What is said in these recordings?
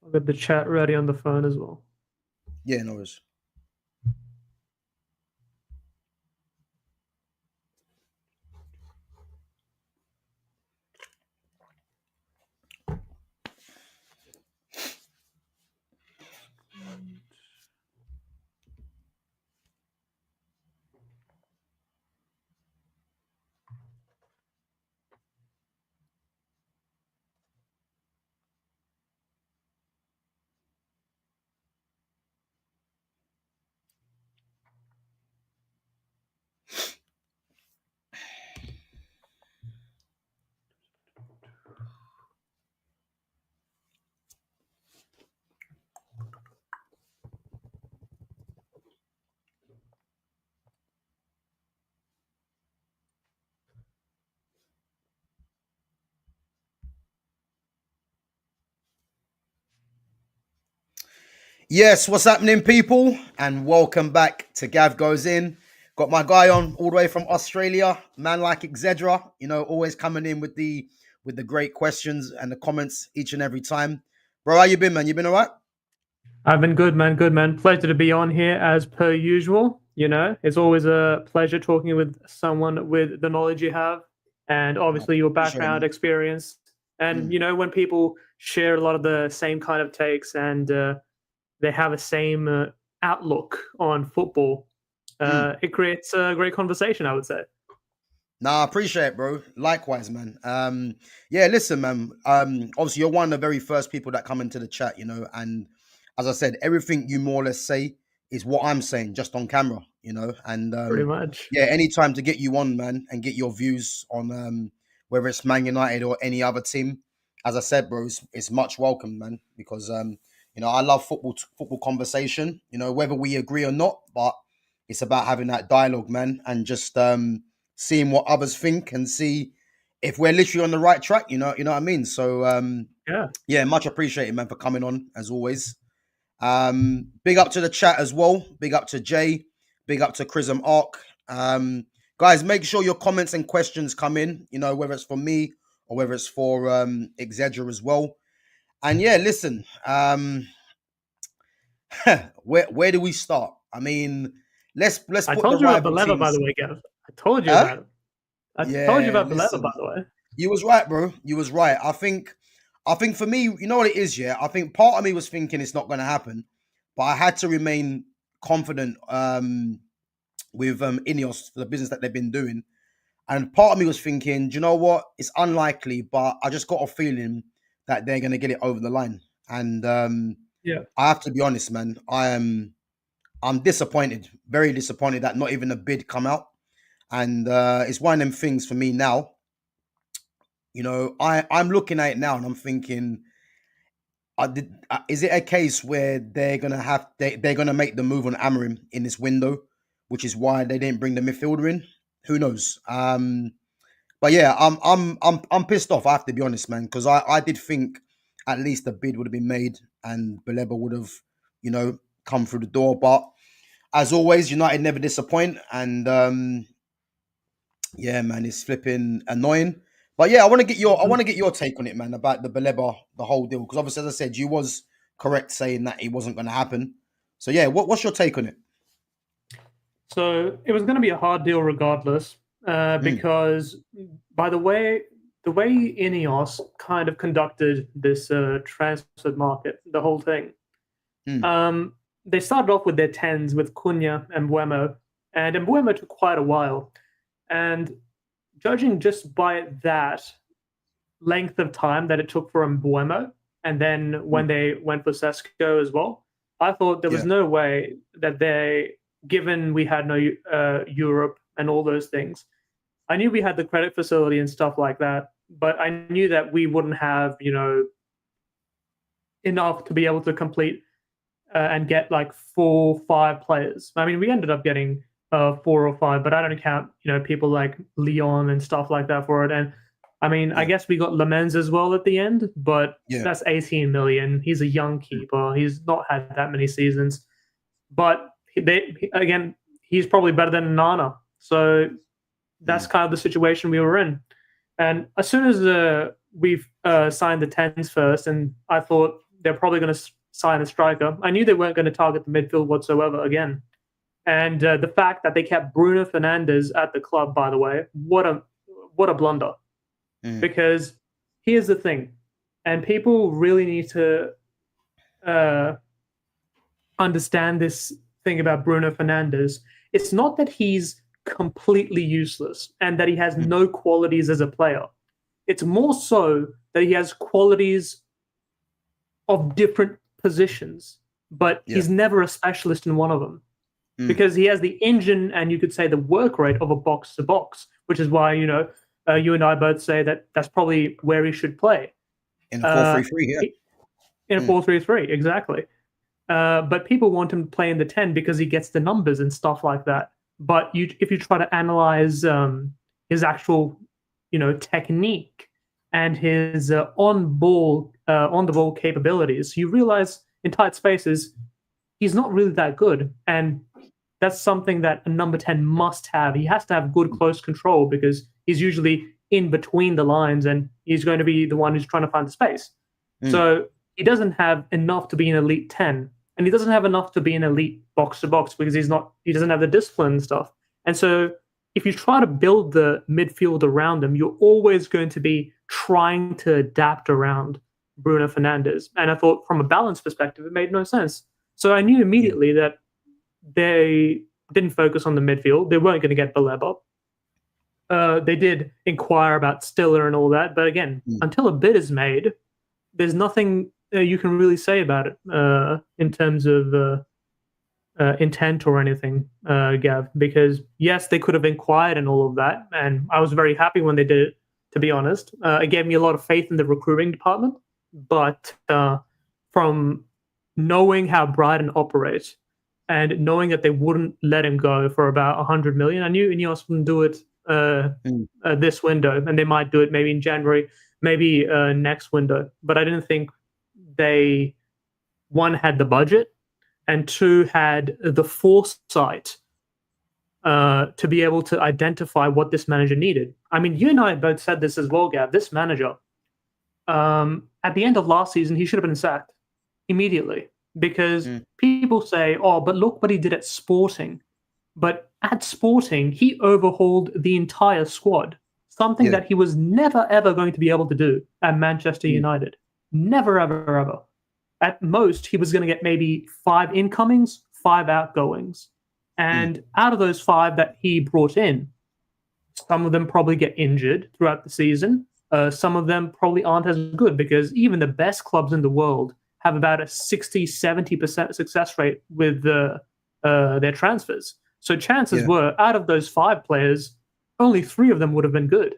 I've got the chat ready on the phone as well. Yeah, no worries. Yes, what's happening, people? And welcome back to Gav Goes In. Got my guy on all the way from Australia, man like Exedra. You know, always coming in with the great questions and the comments each and every time. Bro, how you been, man? You been all right? I've been good, man. Good, man. Pleasure to be on here as per usual. You know, it's always a pleasure talking with someone with the knowledge you have and obviously your Appreciate it, background man. experience. And, you know, when people share a lot of the same kind of takes and they have the same outlook on football, it creates a great conversation, I would say. Nah, I appreciate it, bro. Likewise, man. Yeah, listen, man. Obviously, you're one of the very first people that come into the chat, you know, and as I said, everything you more or less say is what I'm saying, just on camera, you know. And Pretty much. yeah, any time to get you on, man, and get your views on whether it's Man United or any other team, as I said, bro, it's much welcome, man, because you know, I love football conversation, you know, whether we agree or not, but it's about having that dialogue, man, and just seeing what others think and see if we're literally on the right track, you know what I mean? So yeah, much appreciated, man, for coming on as always. Big up to the chat as well. Big up to Jay. Big up to Chrism Arc. Guys, make sure your comments and questions come in, you know, whether it's for me or whether it's for Exedra as well. And yeah, listen, where do we start? I mean, let's I put the told you about rival Baleba, by teams. the way, Gav. I told you Huh? about it. I told you Yeah, about Baleba, by listen. the way. You was right, bro. You was right. I think for me, you know what it is, yeah? I think part of me was thinking it's not gonna happen, but I had to remain confident with Ineos for the business that they've been doing. And part of me was thinking, do you know what? It's unlikely, but I just got a feeling that they're gonna get it over the line. And Yeah. I have to be honest, man. I'm disappointed, very disappointed that not even a bid come out. And it's one of them things for me now. You know, I'm looking at it now and I'm thinking, is it a case where they're gonna make the move on Amorim in this window, which is why they didn't bring the midfielder in? Who knows? But yeah, I'm pissed off. I have to be honest, man, because I did think at least the bid would have been made and Baleba would have, you know, come through the door. But as always, United never disappoint, and yeah, man, it's flipping annoying. But yeah, I want to get your take on it, man, about the Baleba, the whole deal. Because obviously, as I said, you was correct saying that it wasn't going to happen. So yeah, what's your take on it? So it was going to be a hard deal regardless, because by the way Ineos kind of conducted this transfer market, the whole thing. They started off with their 10s with Cunha and Mbeumo, and Mbeumo took quite a while. And judging just by that length of time that it took for Mbeumo, and then when they went for Sesko as well, I thought there was no way that given we had no Europe and all those things, I knew we had the credit facility and stuff like that, but I knew that we wouldn't have, you know, enough to be able to complete and get like 4-5 players. I mean, we ended up getting 4 or 5, but I don't count, you know, people like Leon and stuff like that for it. And I mean, I guess we got Lamens as well at the end, but that's 18 million. He's a young keeper. He's not had that many seasons, but he's probably better than Nana. So that's kind of the situation we were in. And as soon as we've signed the 10s first, and I thought they're probably going to sign a striker. I knew they weren't going to target the midfield whatsoever again. And the fact that they kept Bruno Fernandes at the club, by the way, what a blunder. Because here's the thing, and people really need to understand this thing about Bruno Fernandes. It's not that he's completely useless and that he has no qualities as a player. It's more so that he has qualities of different positions, but he's never a specialist in one of them. Because he has the engine and you could say the work rate of a box to box, which is why, you and I both say that that's probably where he should play. In a 4-3-3, yeah. In a 4-3-3, exactly. But people want him to play in the 10 because he gets the numbers and stuff like that. But if you try to analyze his actual, technique and his on the ball capabilities, you realize in tight spaces he's not really that good. And that's something that a number 10 must have. He has to have good close control because he's usually in between the lines and he's going to be the one who's trying to find the space. So he doesn't have enough to be an elite 10, and he doesn't have enough to be an elite box to box because he doesn't have the discipline and stuff. And so if you try to build the midfield around him, you're always going to be trying to adapt around Bruno Fernandes. And I thought from a balance perspective, it made no sense. So I knew immediately that they didn't focus on the midfield. They weren't going to get Baleba. They did inquire about Stiller and all that. But again, until a bid is made, there's nothing you can really say about it in terms of intent or anything, Gav. Because, yes, they could have inquired and all of that. And I was very happy when they did it, to be honest. It gave me a lot of faith in the recruiting department. But from knowing how Brighton operates, and knowing that they wouldn't let him go for about 100 million, I knew Ineos wouldn't do it this window, and they might do it maybe in January, maybe next window. But I didn't think they, one, had the budget, and two, had the foresight to be able to identify what this manager needed. I mean, you and I both said this as well, Gav. This manager, at the end of last season, he should have been sacked immediately. Because people say, oh, but look what he did at Sporting. But at Sporting, he overhauled the entire squad, something that he was never, ever going to be able to do at Manchester United. Never, ever, ever. At most, he was going to get maybe 5 incomings, 5 outgoings. And out of those 5 that he brought in, some of them probably get injured throughout the season. Some of them probably aren't as good because even the best clubs in the world have about a 60-70% success rate with their transfers. So chances were, out of those 5 players, only 3 of them would have been good.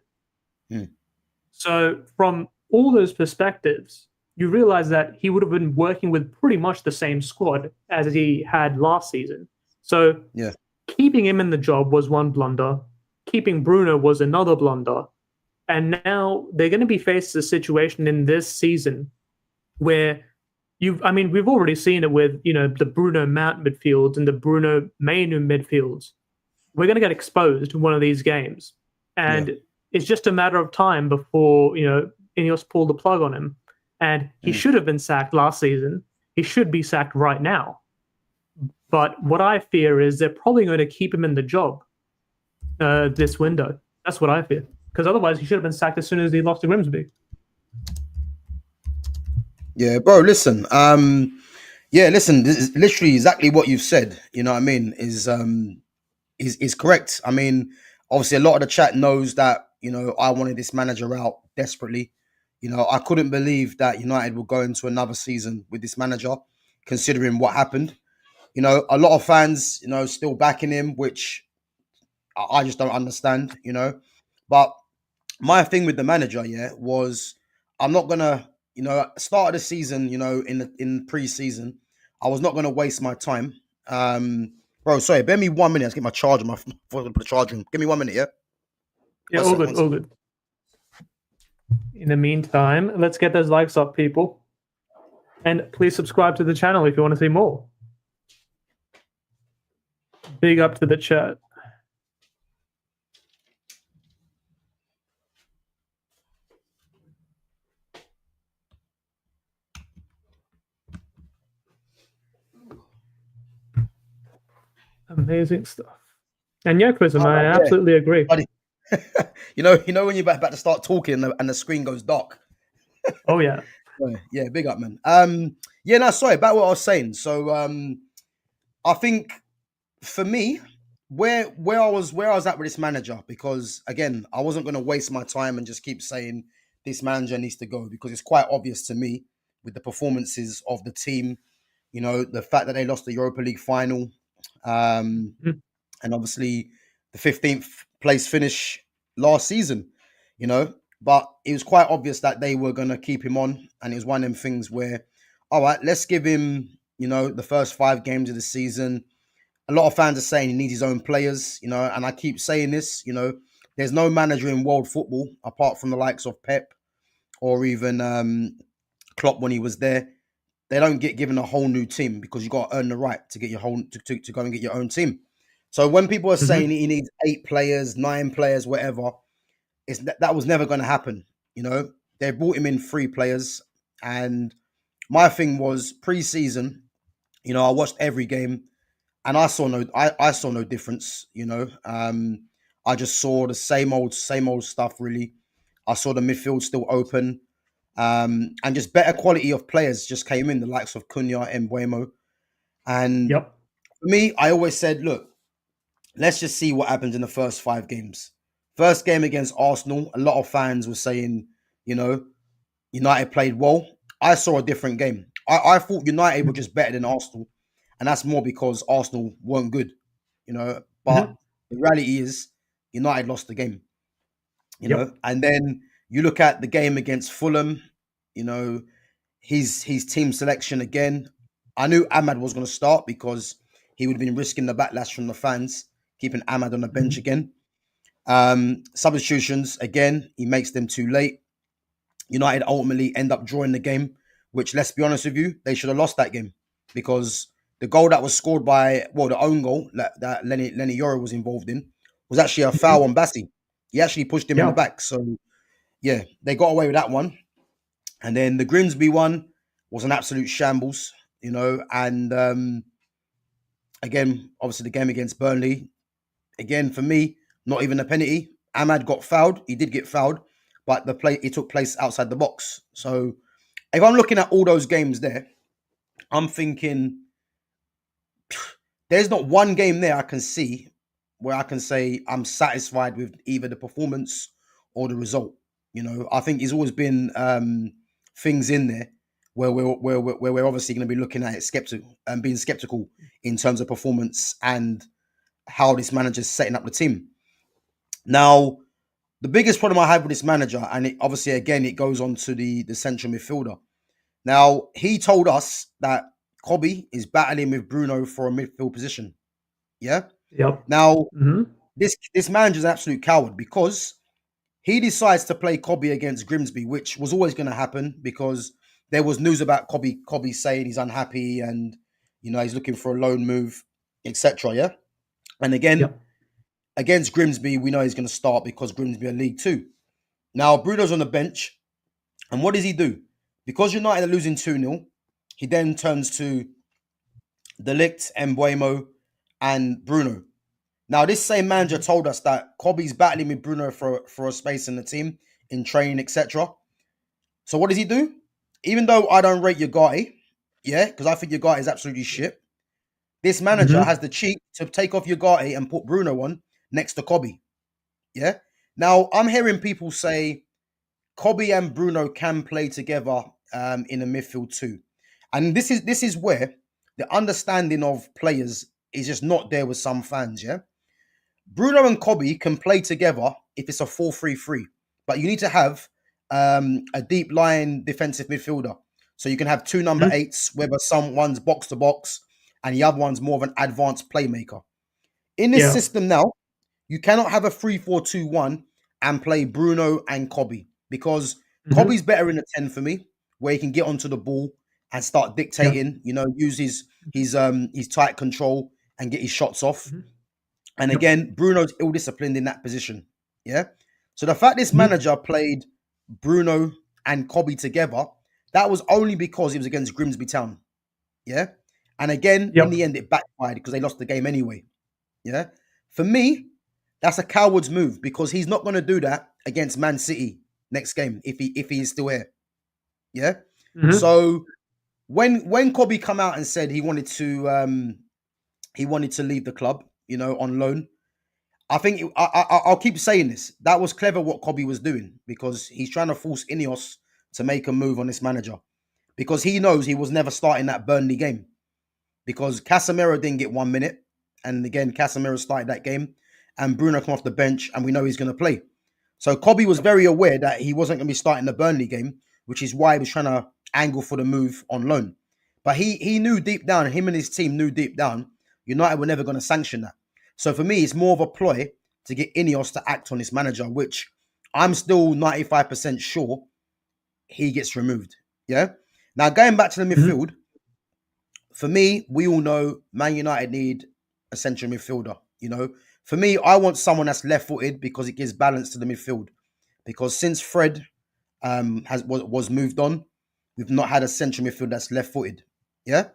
So from all those perspectives, you realize that he would have been working with pretty much the same squad as he had last season. So keeping him in the job was one blunder. Keeping Bruno was another blunder. And now they're going to be faced with a situation in this season where we've already seen it with, the Bruno Mount midfields and the Bruno Mainu midfields. We're going to get exposed in one of these games. And it's just a matter of time before, Ineos pull the plug on him. And he should have been sacked last season. He should be sacked right now. But what I fear is they're probably going to keep him in the job this window. That's what I fear. Because otherwise he should have been sacked as soon as he lost to Grimsby. Yeah, bro, listen. Listen, this is literally exactly what you've said. You know what I mean? Is correct. I mean, obviously a lot of the chat knows that, I wanted this manager out desperately. I couldn't believe that United will go into another season with this manager, considering what happened. A lot of fans, still backing him, which I just don't understand, But my thing with the manager, was I'm not gonna, start of the season, in pre-season, I was not gonna waste my time. Bro, sorry, bear me 1 minute. Let's get my charger. My put the charger in. Give me 1 minute, yeah. Yeah, all good, all good. In the meantime, let's get those likes up, people, and please subscribe to the channel if you want to see more. Big up to the chat. Amazing stuff. And yeah, Chris, All I right, yeah, absolutely agree. buddy. When you're about to start talking and the screen goes dark. Oh yeah. Yeah, big up, man. Yeah, no, sorry about what I was saying. So, I think for me, where I was at with this manager, because again, I wasn't going to waste my time and just keep saying this manager needs to go, because it's quite obvious to me with the performances of the team. The fact that they lost the Europa League final, um, Mhm. and obviously the 15th place finish last season. You know, but it was quite obvious that they were going to keep him on, and it was one of them things where, all right, let's give him, the first 5 games of the season. A lot of fans are saying he needs his own players, and I keep saying this, there's no manager in world football apart from the likes of Pep or even Klopp when he was there. They don't get given a whole new team, because you got to earn the right to get your whole to go and get your own team. So when people are saying Mhm. he needs 8 players, 9 players, whatever, that was never going to happen. They brought him in 3 players, and my thing was pre-season. I watched every game, and I saw no difference. I just saw the same old stuff. Really, I saw the midfield still open, and just better quality of players just came in, the likes of Cunha and Buemo. And Yep. for me, I always said, look, let's just see what happens in the first 5 games. First game against Arsenal, a lot of fans were saying, you know, United played well. I saw a different game. I thought United were just better than Arsenal, and that's more because Arsenal weren't good, But Mhm. the reality is, United lost the game, Yep. And then you look at the game against Fulham, you know, his team selection again. I knew Ahmad was going to start, because he would have been risking the backlash from the fans, keeping Ahmad on the bench Mhm. again. Substitutions again, he makes them too late. United ultimately end up drawing the game, which, let's be honest with you, they should have lost that game, because the goal that was scored the own goal that Lenny Yoro was involved in, was actually a foul Mhm. on Bassi. He actually pushed him in the Yeah. back. So yeah, they got away with that one. And then the Grimsby one was an absolute shambles, And again, obviously the game against Burnley, again for me, not even a penalty. Ahmad got fouled. He did get fouled, but it took place outside the box. So if I'm looking at all those games there, I'm thinking there's not one game there I can see where I can say I'm satisfied with either the performance or the result. I think there's always been things in there where we're obviously going to be looking at it skeptical and being skeptical in terms of performance and how this manager's setting up the team. Now, the biggest problem I have with this manager, and obviously again it goes on to the central midfielder. Now, he told us that Kobe is battling with Bruno for a midfield position. Yeah. Yep. Now, Mhm. this manager's an absolute coward, because he decides to play Kobe against Grimsby, which was always going to happen, because there was news about Kobe saying he's unhappy, and he's looking for a loan move, etc. Yeah. And again, Yep. against Grimsby, we know he's going to start, because Grimsby are League Two. Now, Bruno's on the bench, and what does he do? Because United are losing 2-0, he then turns to De Ligt, Embuemo, and Bruno. Now, this same manager Mhm. told us that Kobe's battling with Bruno for a space in the team, in training, etc. So what does he do? Even though I don't rate your guy, yeah, because I think your guy is absolutely shit, this manager Mhm. has the cheek to take off your guy and put Bruno on next to Kobe. Yeah. Now, I'm hearing people say Kobe and Bruno can play together in the midfield too. And this is where the understanding of players is just not there with some fans, yeah? Bruno and Kobe can play together if it's a 4-3-3, but you need to have a deep line defensive midfielder. So you can have two number Mhm. eights, whether someone's box to box and the other one's more of an advanced playmaker. In this Yeah. system now, you cannot have a 3-4-2-1 and play Bruno and Kobe, because Mhm. Kobe's better in a 10 for me, where he can get onto the ball and start Yeah. dictating, use his tight control and get his shots off. Mhm. And Yep. again, Bruno's ill disciplined in that position. Yeah. So the fact this Mhm. manager played Bruno and Kobe together, that was only because it was against Grimsby Town. Yeah. And again, in Yep. the end, it backfired because they lost the game anyway. Yeah. For me, that's a coward's move because he's not going to do that against Man City next game if he is still here. Yeah. Hmm. So when Kobe come out and said he wanted to leave the club, on loan, I think I'll keep saying this. That was clever what Kobe was doing because he's trying to force Ineos to make a move on this manager because he knows he was never starting that Burnley game because Casemiro didn't get 1 minute, and again Casemiro started that game, and Bruno come off the bench, and we know he's going to play. So Kobe was very aware that he wasn't going to be starting the Burnley game, which is why he was trying to angle for the move on loan. But he knew deep down, him and his team knew deep down, United were never going to sanction that. So for me, it's more of a ploy to get Ineos to act on this manager, which I'm still 95% sure he gets removed. Yeah. Now going back to the Hmm. midfield, for me, we all know Man United need a central midfielder. For me, I want someone that's left-footed because it gives balance to the midfield. Because since Fred was moved on, we've not had a central midfield that's left-footed. Yeah,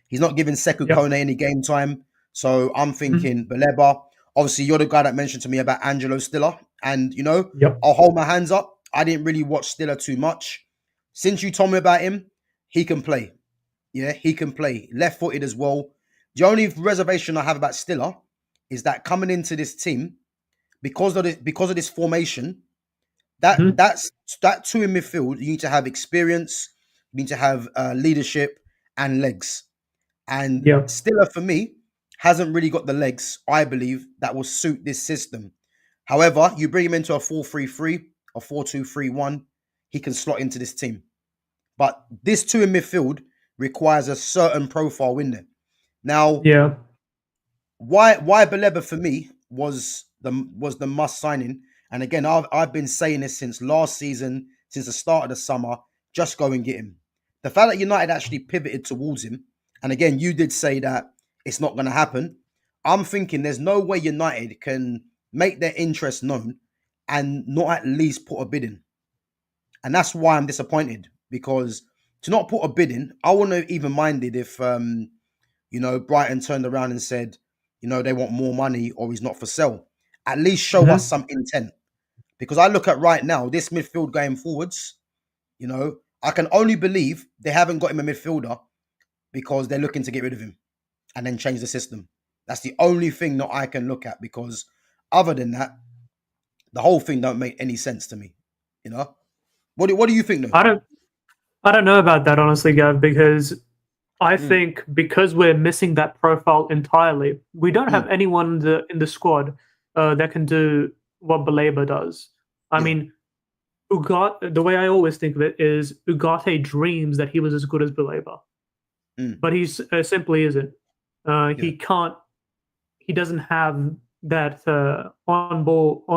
he's not giving Sekou Yep. Kone any game time. So I'm Hmm. thinking Baleba. Obviously, you're the guy that mentioned to me about Angelo Stiller, and Yep. I'll hold my hands up. I didn't really watch Stiller too much. Since you told me about him, he can play. Yeah, he can play left-footed as well. The only reservation I have about Stiller is that coming into this team because of this formation, that Hmm. that's that two in midfield. You need to have experience, you need to have leadership and legs. And Yep. Stiller, for me, hasn't really got the legs, I believe, that will suit this system. However, you bring him into a 4-3-3, a 4-2-3-1, he can slot into this team. But this two in midfield requires a certain profile in there. Now, Yeah. why Baleba for me was the must signing. And again, I've been saying this since last season, since the start of the summer. Just go and get him. The fact that United actually pivoted towards him, and again, you did say that it's not going to happen. I'm thinking there's no way United can make their interest known and not at least put a bid in. And that's why I'm disappointed because to not put a bid in, I wouldn't have even minded if Brighton turned around and said, they want more money or he's not for sale. At least show us Hmm. some intent. Because I look at right now, this midfield going forwards, I can only believe they haven't got him a midfielder because they're looking to get rid of him and then change the system. That's the only thing that I can look at because other than that, the whole thing don't make any sense to me. You know? What do you think though? I don't. I don't know about that honestly, Gav, because I Mm, think because we're missing that profile entirely, we don't mm, have anyone in the squad that can do what Baleba does. I yeah. mean, The way I always think of it is Ugarte dreams that he was as good as Baleba, Mm, but he's simply isn't. yeah. He can't. He doesn't have that on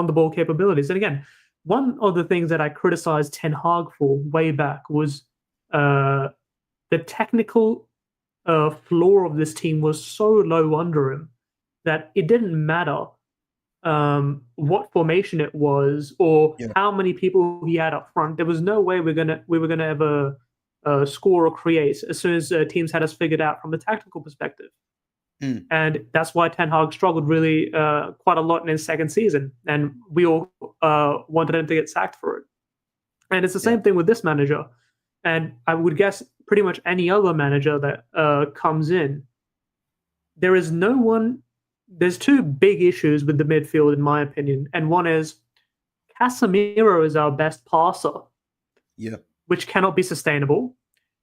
the ball capabilities. And again, one of the things that I criticized Ten Hag for way back was uh, the technical floor of this team was so low under him that it didn't matter what formation it was or Yeah. how many people he had up front. There was no way we were gonna ever score or create as soon as teams had us figured out from a tactical perspective. Mm, And that's why Ten Hag struggled really quite a lot in his second season, and we all wanted him to get sacked for it. And it's the yeah. same thing with this manager. And I would guess pretty much any other manager that comes in, there is no one. There's two big issues with the midfield, in my opinion, and one is Casemiro is our best passer, Yeah. which cannot be sustainable,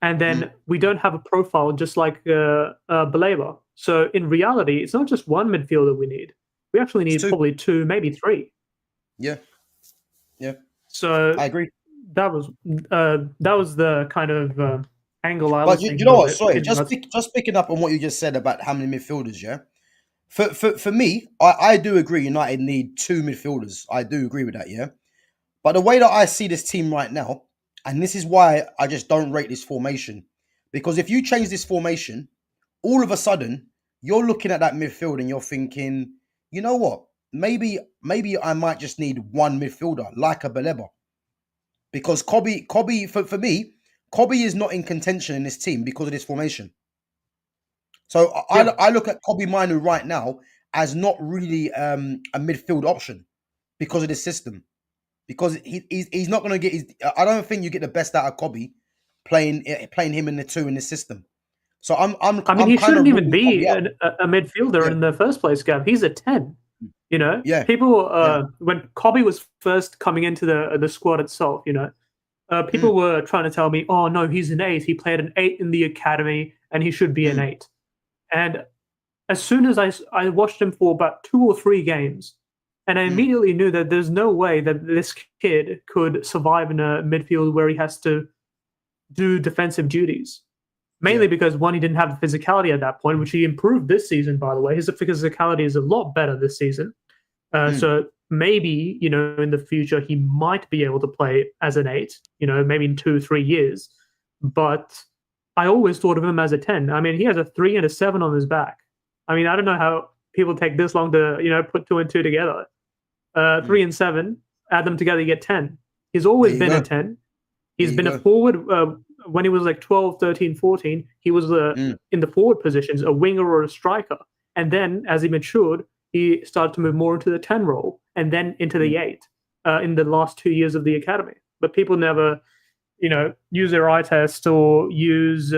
and Mm, then we don't have a profile just like Baleba. So in reality, it's not just one midfielder we need. We actually it's need two. probably two, maybe three. Yeah. Yeah. So I agree. that was the kind of angle I But was you thinking know of what? it. Sorry, In regards, just picking up on what you just said about how many midfielders. Yeah, for me, I do agree. United need two midfielders. I do agree with that. Yeah, but the way that I see this team right now, and this is why I just don't rate this formation, because if you change this formation, all of a sudden you're looking at that midfield and you're thinking, you know what? Maybe I might just need one midfielder like a Baleba because Kobe for me, Kobe is not in contention in this team because of this formation. So I, yeah, I look at Kobe Minu right now, as not really a midfield option because of this system. Because he's not going to get his. I don't think you get the best out of Kobe playing him in the two in the system. So I mean, I'm he kind of shouldn't even ruling be Kobe out. a midfielder Yeah, in the first place, Gav. He's a 10. You know, yeah, people yeah, when Kobe was first coming into the squad itself, you know, people mm, were trying to tell me, "Oh no, he's an 8. He played an 8 in the academy, and he should be an mm, 8." And as soon as I watched him for about 2 or 3 games, and I mm, immediately knew that there's no way that this kid could survive in a midfield where he has to do defensive duties. yeah, Mainly because one, he didn't have the physicality at that point, which he improved this season, by the way. His physicality is a lot better this season. mm, So maybe, you know, in the future he might be able to play as an 8, you know, maybe in 2 3 years. But I always thought of him as a 10. I mean, he has a 3 and a 7 on his back. I mean, I don't know how people take this long to, you know, put 2 and 2 together. mm. 3 and 7, add them together, you get 10. He's There always you been a go. 10. There He's you been a go. forward when he was like 12, 13, 14. He was Mm, in the forward positions, a winger or a striker. And then as he matured, he started to move more into the 10 role and then into mm. the 8 in the last 2 years of the academy. But people never, you know, use their eye test or use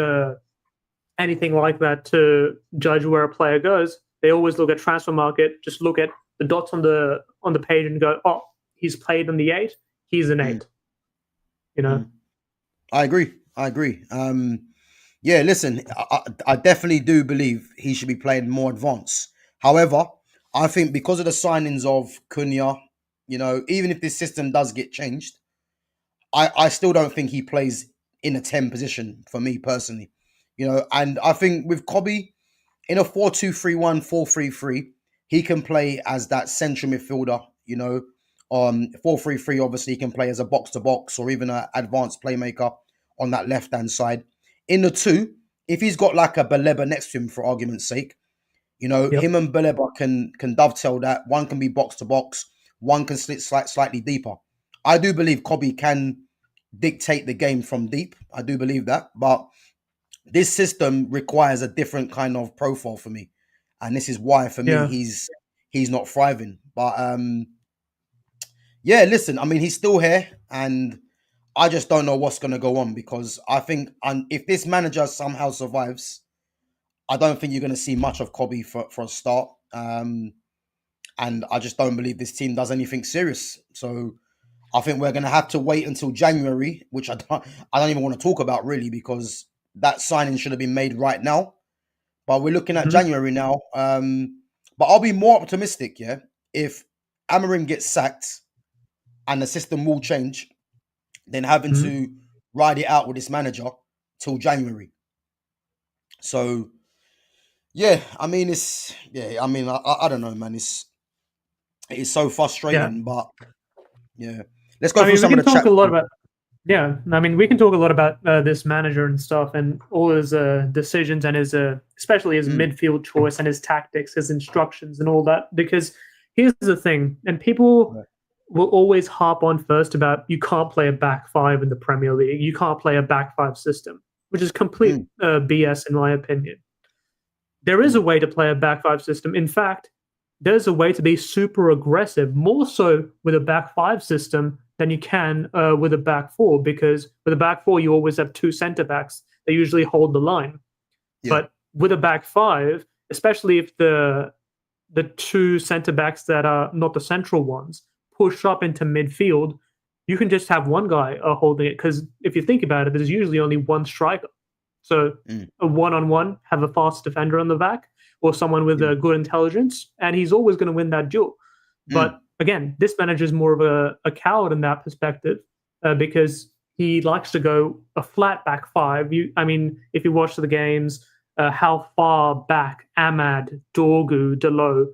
anything like that to judge where a player goes. They always look at transfer market, just look at the dots on the page and go, oh, he's played in the 8, he's an Mm, 8, you know. mm. I agree. I agree. Yeah, listen, I definitely do believe he should be playing more advanced. However, I think because of the signings of Cunha, you know, even if this system does get changed, I still don't think he plays in a 10 position for me personally. You know, and I think with Kobe in a 4-2-3-1, 4-3-3, he can play as that central midfielder, you know. 4-3-3, obviously, he can play as a box to box or even an advanced playmaker on that left hand side. In the two, if he's got like a Baleba next to him, for argument's sake, you know, Yep. him and Baleba can dovetail that. One can be box to box, one can slit slightly deeper. I do believe Kobe can dictate the game from deep. I do believe that, but this system requires a different kind of profile for me, and this is why for me Yeah. he's not thriving. But yeah, listen, I mean he's still here, and I just don't know what's going to go on because I think if this manager somehow survives, I don't think you're going to see much of Kobe for a start. And I just don't believe this team does anything serious. So I think we're going to have to wait until January, which I don't even want to talk about really because that signing should have been made right now. But we're looking at Mhm. January now. But I'll be more optimistic, yeah, if Amorim gets sacked and the system will change than having Mhm. to ride it out with this manager till January. So yeah, I mean I mean I don't know, man. It's so Yeah. frustrating, but yeah. Let's go I through mean, we some of can the talk chat. a lot about yeah. I mean, we can talk a lot about this manager and stuff, and all his decisions and his especially his Mm, midfield choice and his tactics, his instructions, and all that. Because here's the thing, and people yeah. will always harp on first about you can't play a back five in the Premier League. You can't play a back five system, which is complete Mm, BS in my opinion. There is a mm, way to play a back five system. In fact, there's a way to be super aggressive, more so with a back five system than you can with a back four, because with a back four, you always have two center backs. They usually hold the line. yeah. But with a back five, especially if the two center backs that are not the central ones push up into midfield, you can just have one guy holding it. Because if you think about it, there's usually only one striker. So Mm, a one-on-one, have a fast defender on the back or someone with yeah. a good intelligence, and he's always going to win that duel. Mm, But again, this manager is more of a coward in that perspective because he likes to go a flat back five. I mean, if you watch the games, how far back Ahmad, Dorgu, Delo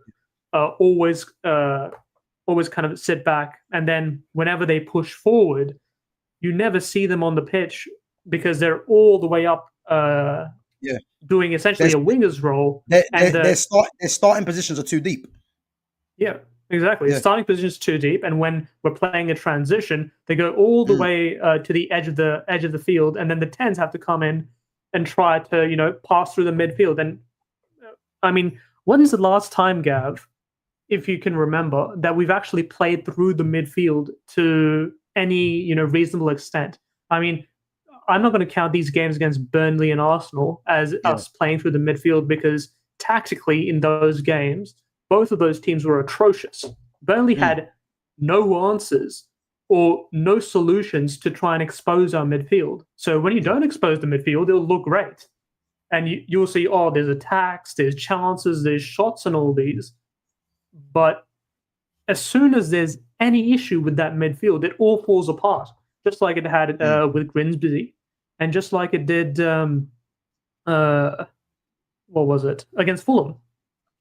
always kind of sit back, and then whenever they push forward, you never see them on the pitch because they're all the way up yeah. doing essentially There's a winger's role. their And their starting positions are too deep. yeah, exactly. Yeah. Starting position is too deep, and when we're playing a transition, they go all the Mm, way to the edge of the field, and then the tens have to come in and try to pass through the midfield. And I mean, When is the last time, Gav, if you can remember, that we've actually played through the midfield to any reasonable extent? I mean, I'm not going to count these games against Burnley and Arsenal as Yeah. us playing through the midfield because tactically in those games, both of those teams were atrocious. Burnley had no answers or no solutions to try and expose our midfield. So when you don't expose the midfield, it'll look great. And you'll see, there's attacks, there's chances, there's shots and all these. But as soon as there's any issue with that midfield, it all falls apart, just like it had with Grimsby, and just like it did, what was it, against Fulham,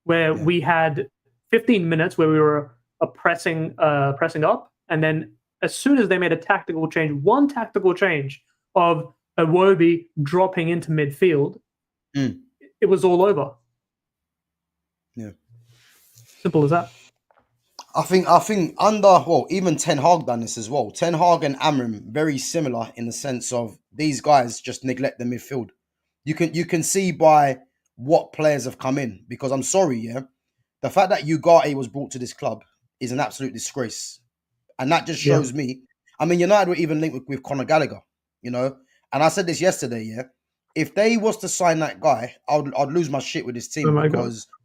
where we had 15 minutes where we were pressing up, and then as soon as they made a tactical change, one tactical change of Iwobi dropping into midfield, it was all over. Yeah. Simple as that. I think even Ten Hag done this as well. Ten Hag and Amorim very similar in the sense of these guys just neglect the midfield. You can see by what players have come in, because I'm sorry, the fact that Ugarte was brought to this club is an absolute disgrace, and that just shows me. I mean, United were even linked with Conor Gallagher, and I said this yesterday. If they was to sign that guy, I'd lose my shit with this team because. God.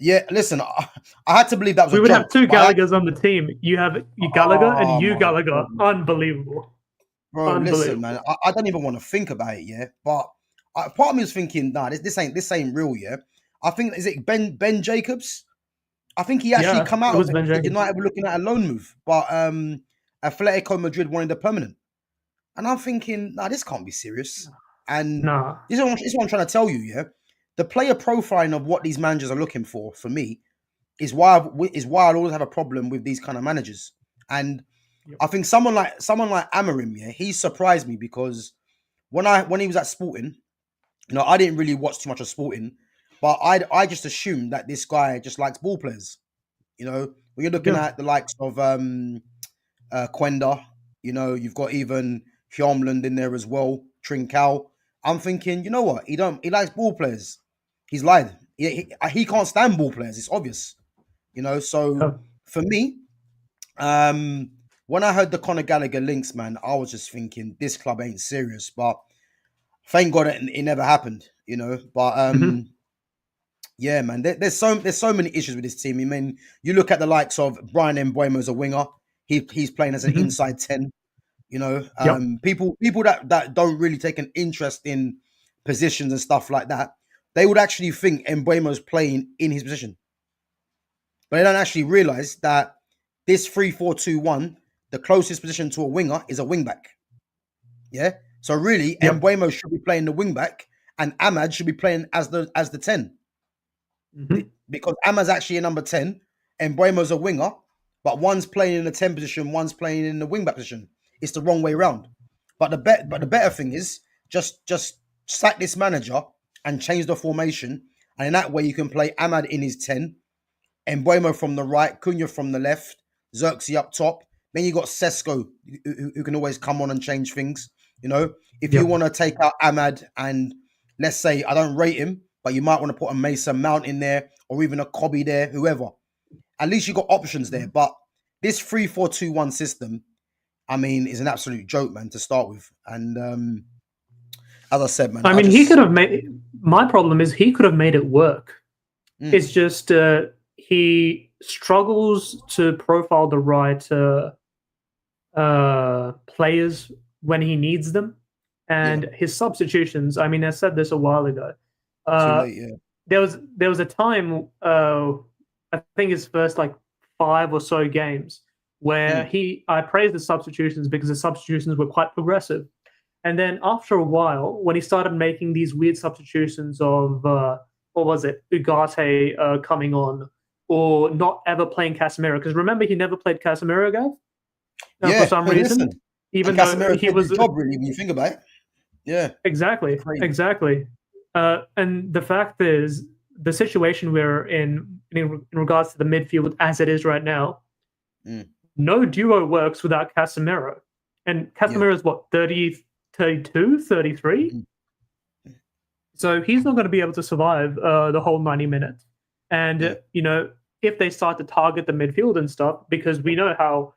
Yeah, listen, I had to believe that was we a would joke, have two Gallaghers on the team. You have Gallagher and you Gallagher. God. Unbelievable. Bro, listen, man, I don't even want to think about it, but part of me was thinking, nah, this ain't real, I think, is it Ben Jacobs? I think he actually come out of it. United were looking at a loan move, but Atletico Madrid wanted a permanent. And I'm thinking, nah, this can't be serious. And this is what I'm trying to tell you, the player profiling of what these managers are looking for me, is why I always have a problem with these kind of managers. And I think someone like Amorim, he surprised me because when he was at Sporting, I didn't really watch too much of Sporting, but I just assumed that this guy just likes ball players. When you're looking at the likes of Quenda, you've got even Hjomland in there as well, Trincao. I'm thinking, you know what? He likes ball players. He's lied. He can't stand ball players. It's obvious. So for me, when I heard the Conor Gallagher links, man, I was just thinking this club ain't serious. But thank God it never happened. But yeah, man, there's so many issues with this team. I mean, you look at the likes of Brian Mbeumo as a winger. He's playing as an inside 10. People that don't really take an interest in positions and stuff like that, they would actually think Mbeumo's playing in his position. But they don't actually realize that this 3-4-2-1, the closest position to a winger is a wingback. Yeah? So really, Mbeumo should be playing the wingback and Ahmad should be playing as the 10. Because Ahmad's actually a number 10, Mbeumo's a winger, but one's playing in the 10 position, one's playing in the wingback position. It's the wrong way around. But the better thing is just sack this manager and change the formation, and in that way you can play Ahmad in his 10, Mbeumo from the right, Cunha from the left, Xerxes up top. Then you got Sesko who can always come on and change things. If you want to take out Ahmad and let's say I don't rate him, but you might want to put a Mason Mount in there or even a Kobe there, whoever. At least you got options there. But this 3-4-2-1 system, I mean, is an absolute joke, man, to start with. And as I said, man, he could have made. My problem is he could have made it work. It's just he struggles to profile the right players when he needs them, and his substitutions. I mean, I said this a while ago. Too late, There was a time. I think his first 5 or so games where I praised the substitutions because the substitutions were quite progressive. And then after a while, when he started making these weird substitutions of, what was it, Ugarte coming on, or not ever playing Casemiro, because remember he never played Casemiro, Gav? For some reason. Listen. Even though he was the job, really, when you think about it. Yeah. Exactly. And the fact is, the situation we're in regards to the midfield as it is right now, no duo works without Casemiro. And Casemiro is what, 32, 33? So he's not going to be able to survive the whole 90 minutes. And if they start to target the midfield and stuff, because we know how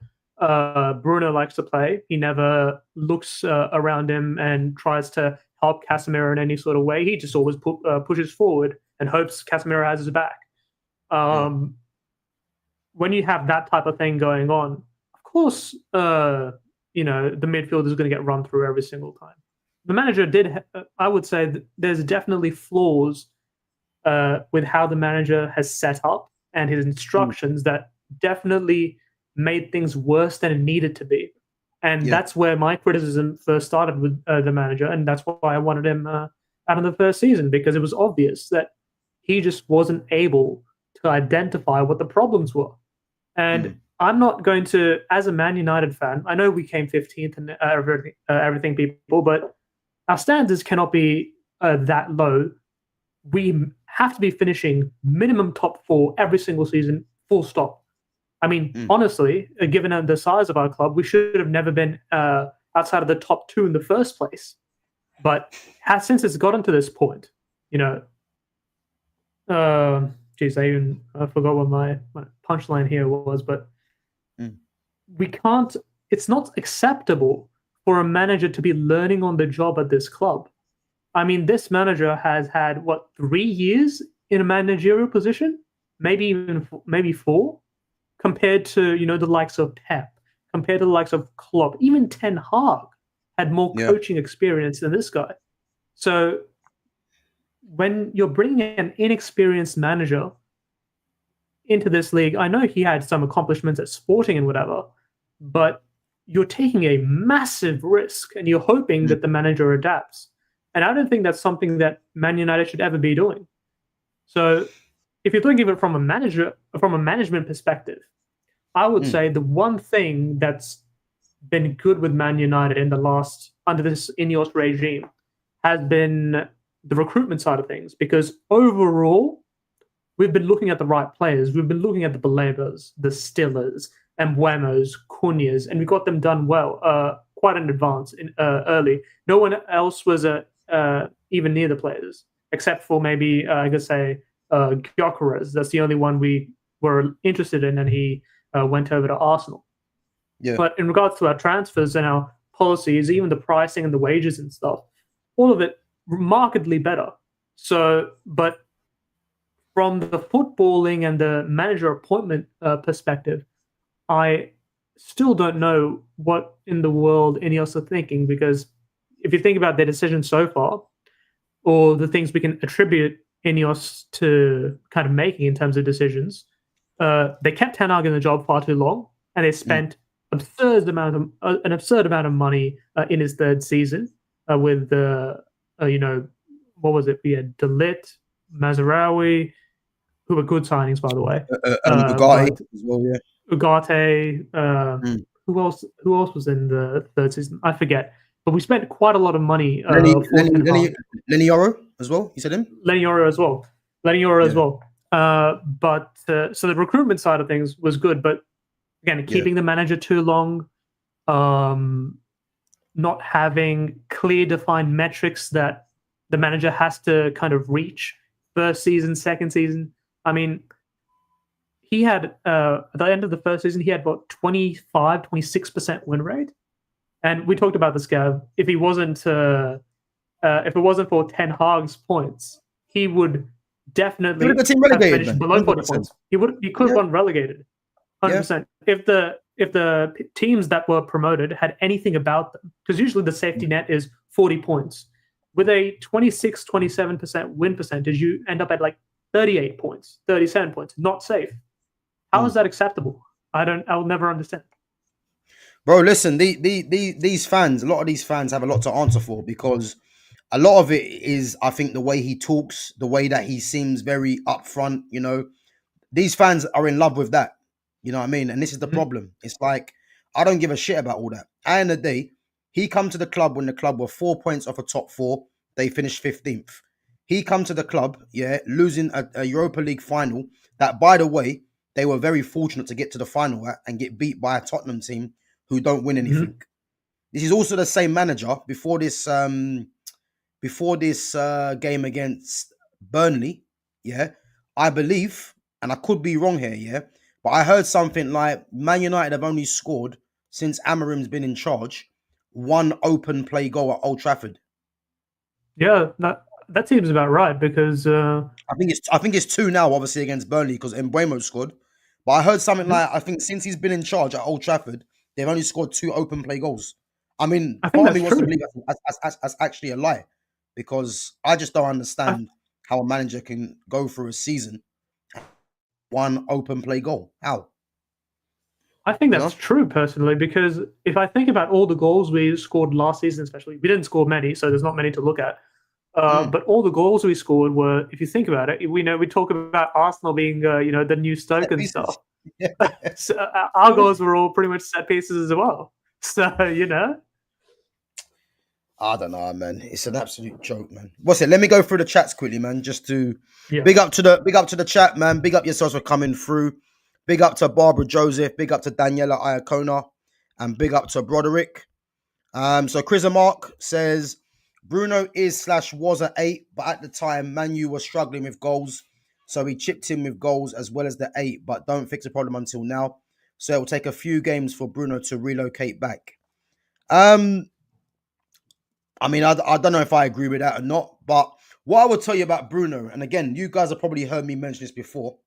Bruno likes to play, he never looks around him and tries to help Casemiro in any sort of way. He just always pushes forward and hopes Casemiro has his back. When you have that type of thing going on, of course, the midfield is going to get run through every single time. The manager I would say that there's definitely flaws with how the manager has set up and his instructions that definitely made things worse than it needed to be. And that's where my criticism first started with the manager, and that's why I wanted him out of the first season, because it was obvious that he just wasn't able to identify what the problems were. And I'm not going to, as a Man United fan, I know we came 15th and everything, people, but our standards cannot be that low. We have to be finishing minimum top 4 every single season, full stop. I mean, honestly, given the size of our club, we should have never been outside of the top 2 in the first place. But since it's gotten to this point, I forgot what my punchline here was, but we can't. It's not acceptable for a manager to be learning on the job at this club. I mean, this manager has had 3 years in a managerial position, maybe 4, compared to the likes of Pep, compared to the likes of Klopp. Even Ten Hag had more coaching experience than this guy. So when you're bringing an inexperienced manager into this league, I know he had some accomplishments at Sporting and whatever, but you're taking a massive risk and you're hoping that the manager adapts. And I don't think that's something that Man United should ever be doing. So if you're thinking of it from a management perspective, I would say the one thing that's been good with Man United under this Ineos regime has been the recruitment side of things, because overall, we've been looking at the right players. We've been looking at the Balebas, the Stillers, and Mbeuemos, Cunhas, and we got them done well, quite in advance, early. No one else was even near the players, except for maybe, Gyökeres. That's the only one we were interested in, and he went over to Arsenal. Yeah. But in regards to our transfers and our policies, even the pricing and the wages and stuff, all of it markedly better. So, but from the footballing and the manager appointment perspective, I still don't know what in the world Ineos are thinking, because if you think about their decisions so far, or the things we can attribute Ineos to kind of making in terms of decisions, they kept Ten Hag in the job far too long, and they spent an absurd amount of money in his third season with what was it? We had De Ligt, Mazraoui, who were good signings, by the way. Ugarte as well, yeah. Ugarte. Who else was in the third season? I forget. But we spent quite a lot of money. Lenny Yoro as well. You said him? Lenny Yoro as well. But so the recruitment side of things was good, but again, keeping the manager too long, not having clear defined metrics that the manager has to kind of reach first season, second season. I mean, he had at the end of the first season, he had about 26% win rate. And we talked about this, Gav. If it wasn't for Ten Hag's points, he would definitely have finished below 40 points. He could have gone relegated, 100%. If the teams that were promoted had anything about them, because usually the safety net is 40 points. With a 27% win percentage, you end up at like 38 points, 37 points. Not safe. How is that acceptable? I'll never understand. Bro, listen, these fans, a lot of these fans have a lot to answer for, because a lot of it is, I think, the way he talks, the way that he seems very upfront, These fans are in love with that. You know what I mean? And this is the problem. It's like, I don't give a shit about all that. At the end of the day, he come to the club when the club were 4 points off a top 4. They finished 15th. He come to the club, losing a Europa League final that, by the way, they were very fortunate to get to the final at and get beat by a Tottenham team who don't win anything. This is also the same manager before this game against Burnley. Yeah, I believe, and I could be wrong here, yeah, but I heard something like Man United have only scored since Amorim's been in charge one open play goal at Old Trafford. Yeah, that seems about right because I think it's two now, obviously against Burnley because Embuemo scored. But I heard something mhm, like I think since he's been in charge at Old Trafford, they've only scored two open play goals. I mean, I think part of me that's wants to true. believe that's actually a lie because I just don't I, understand how a manager can go through a season one open play goal. How? I think You that's know? true personally because if I think about all the goals we scored last season, especially we didn't score many, so there's not many to look at. Mm. But all the goals we scored were, if you think about it, we know we talk about Arsenal being, the new Stoke Set and pieces. stuff. So, our goals were all pretty much set pieces as well. So I don't know, man. It's an absolute joke, man. What's it? Let me go through the chats quickly, man. Just to yeah, big up to the chat, man. Big up yourselves for coming through. Big up to Barbara Joseph. Big up to Daniela Iacona, and big up to Broderick. So Chris Mark says Bruno is/was an 8, but at the time Manu was struggling with goals, so he chipped in with goals as well as the 8, but don't fix the problem until now. So it will take a few games for Bruno to relocate back. Um, I mean, I don't know if I agree with that or not, but what I will tell you about Bruno, and again, you guys have probably heard me mention this before.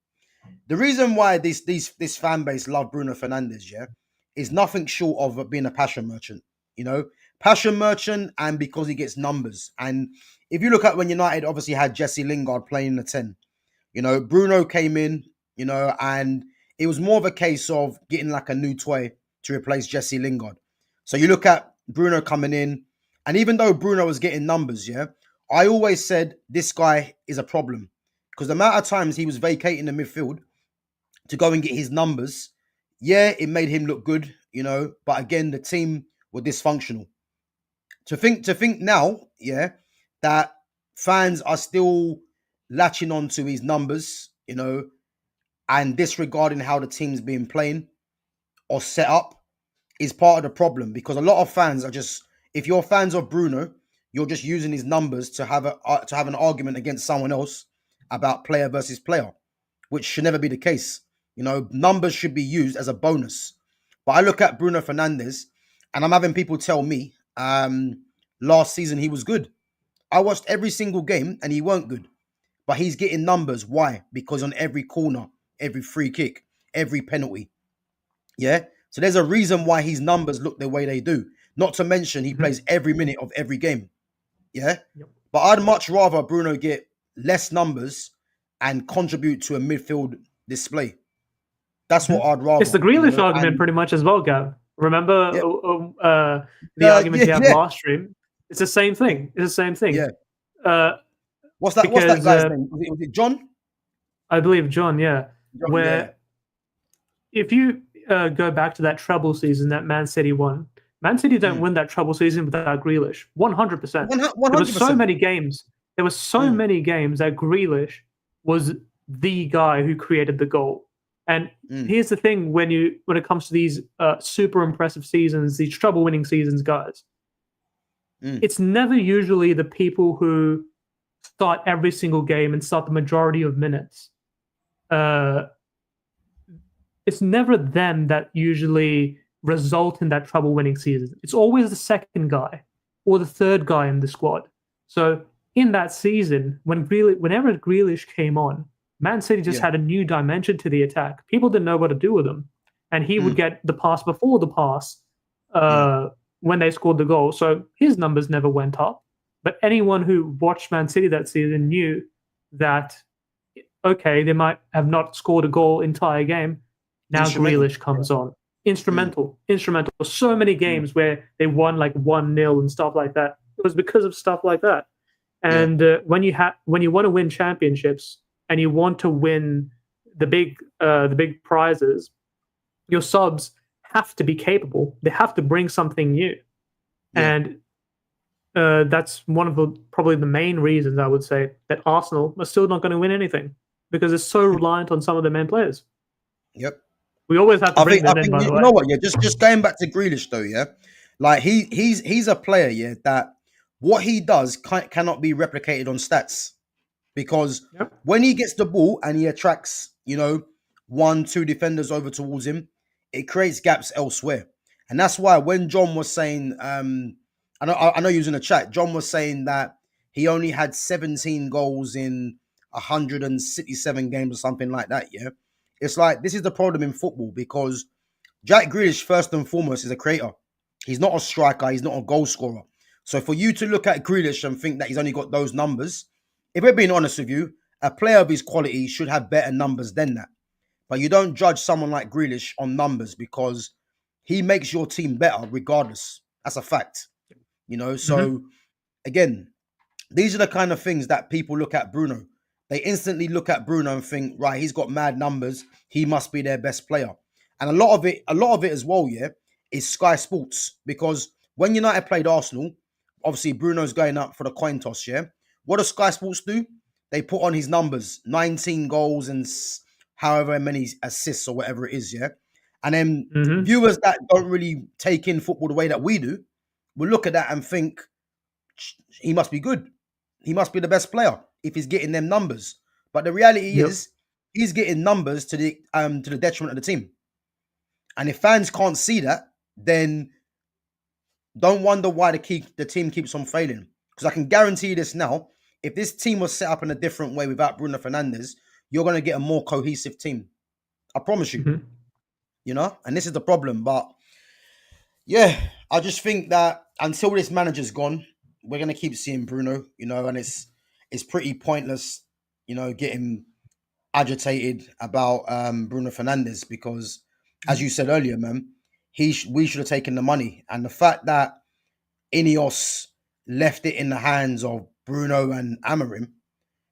The reason why this fan base love Bruno Fernandes, yeah, is nothing short of being a passion merchant. You know, passion merchant, and because he gets numbers. And if you look at when United obviously had Jesse Lingard playing the 10, Bruno came in, and it was more of a case of getting like a new toy to replace Jesse Lingard. So you look at Bruno coming in, and even though Bruno was getting numbers, yeah, I always said this guy is a problem because the amount of times he was vacating the midfield to go and get his numbers, yeah, it made him look good, but again, the team were dysfunctional. To think now, yeah, that fans are still latching on to his numbers, and disregarding how the team's being playing or set up is part of the problem because a lot of fans are just, if you're fans of Bruno, you're just using his numbers to have an argument against someone else about player versus player, which should never be the case. Numbers should be used as a bonus. But I look at Bruno Fernandes and I'm having people tell me last season he was good. I watched every single game and he weren't good. But he's getting numbers. Why? Because on every corner, every free kick, every penalty. Yeah. So there's a reason why his numbers look the way they do. Not to mention he mhm, plays every minute of every game. Yeah. yep, But I'd much rather Bruno get less numbers and contribute to a midfield display. That's what mhm. I'd It's rather, the Grealish argument And pretty much as well, Gav. Remember yeah, the argument yeah, you had yeah, last stream? It's the same thing. It's the same thing. yeah. Uh, What's that because guy's name? Was it John? I believe John, yeah, John, yeah. where if you go back to that treble season that Man City won, Man City don't Mm. win that treble season without Grealish. 100%. One There were hundred so percent. many games. There were so Mm, many games that Grealish was the guy who created the goal. And mm, here's the thing: when it comes to these super impressive seasons, these treble-winning seasons, guys, mm. it's never usually the people who start every single game and start the majority of minutes. Uh, it's never them that usually result in that trouble winning season. It's always the second guy or the third guy in the squad. So in that season, whenever Grealish came on, Man City just Yeah. had a new dimension to the attack. People didn't know what to do with him, and he would Mm, get the pass before the pass yeah. when they scored the goal. So his numbers never went up. But anyone who watched Man City that season knew that okay, they might have not scored a goal entire game. Now Instrumental. Grealish comes on. Mm, Instrumental. So many mm, games where they won like 1-0 and stuff like that. It was because of stuff like that. yeah. And when you want to win championships and you want to win the big prizes, your subs have to be capable. They have to bring something new. Yeah. And that's one of probably the main reasons I would say that Arsenal are still not going to win anything because it's so reliant on some of their main players. Yep. We always have to I bring think I that in, think by you the you way. know what, yeah. Just going back to Grealish though, yeah. Like he's a player, yeah, that what he does cannot be replicated on stats. because Yep. when he gets the ball and he attracts, 1, 2 defenders over towards him, it creates gaps elsewhere. And that's why when John was saying, I know you was in the chat, John was saying that he only had 17 goals in 167 games or something like that, yeah? It's like, this is the problem in football because Jack Grealish, first and foremost, is a creator. He's not a striker. He's not a goal scorer. So for you to look at Grealish and think that he's only got those numbers, if we're being honest with you, a player of his quality should have better numbers than that. But you don't judge someone like Grealish on numbers because he makes your team better regardless. That's a fact. So again, these are the kind of things that people look at Bruno. They instantly look at Bruno and think, right, he's got mad numbers. He must be their best player. And a lot of it as well, yeah, is Sky Sports. Because when United played Arsenal, obviously Bruno's going up for the coin toss, yeah. What does Sky Sports do? They put on his numbers, 19 goals and however many assists or whatever it is, yeah. And then viewers that don't really take in football the way that we do will look at that and think, he must be good. He must be the best player if he's getting them numbers. But the reality is, he's getting numbers to the detriment of the team. And if fans can't see that, then don't wonder why the team keeps on failing. Because I can guarantee you this now: if this team was set up in a different way without Bruno Fernandes, you're going to get a more cohesive team. I promise you. And this is the problem. But yeah, I just think that until this manager's gone, we're going to keep seeing Bruno, and it's pretty pointless, getting agitated about Bruno Fernandes because, as you said earlier, man, we should have taken the money. And the fact that Ineos left it in the hands of Bruno and Amorim,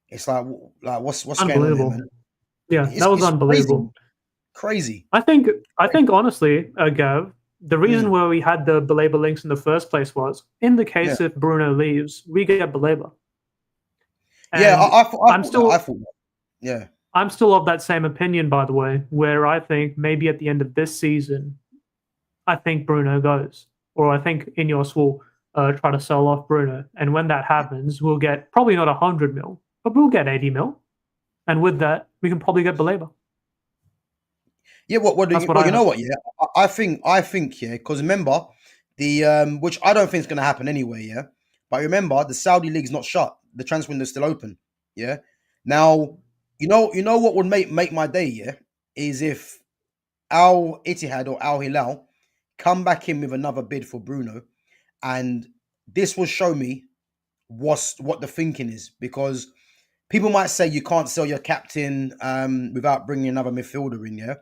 it's like what's going on there, man? Yeah, that was unbelievable. Crazy. I think honestly, Gav, the reason why we had the Baleba links in the first place was, in the case if Bruno leaves, we get Baleba. Yeah, I thought that. Yeah. I'm still of that same opinion, by the way, where I think maybe at the end of this season, I think Bruno goes. Or I think Ineos will try to sell off Bruno. And when that happens, we'll get probably not 100 mil, but we'll get 80 mil. And with that, we can probably get Baleba. Yeah, you know what? Yeah, I think, yeah, because remember the which I don't think is going to happen anyway. Yeah, but remember the Saudi league's not shut; the transfer window's still open. Yeah. Now, you know what would make my day. Yeah, is if Al Ittihad or Al Hilal come back in with another bid for Bruno, and this will show me what the thinking is, because people might say you can't sell your captain without bringing another midfielder in. Yeah.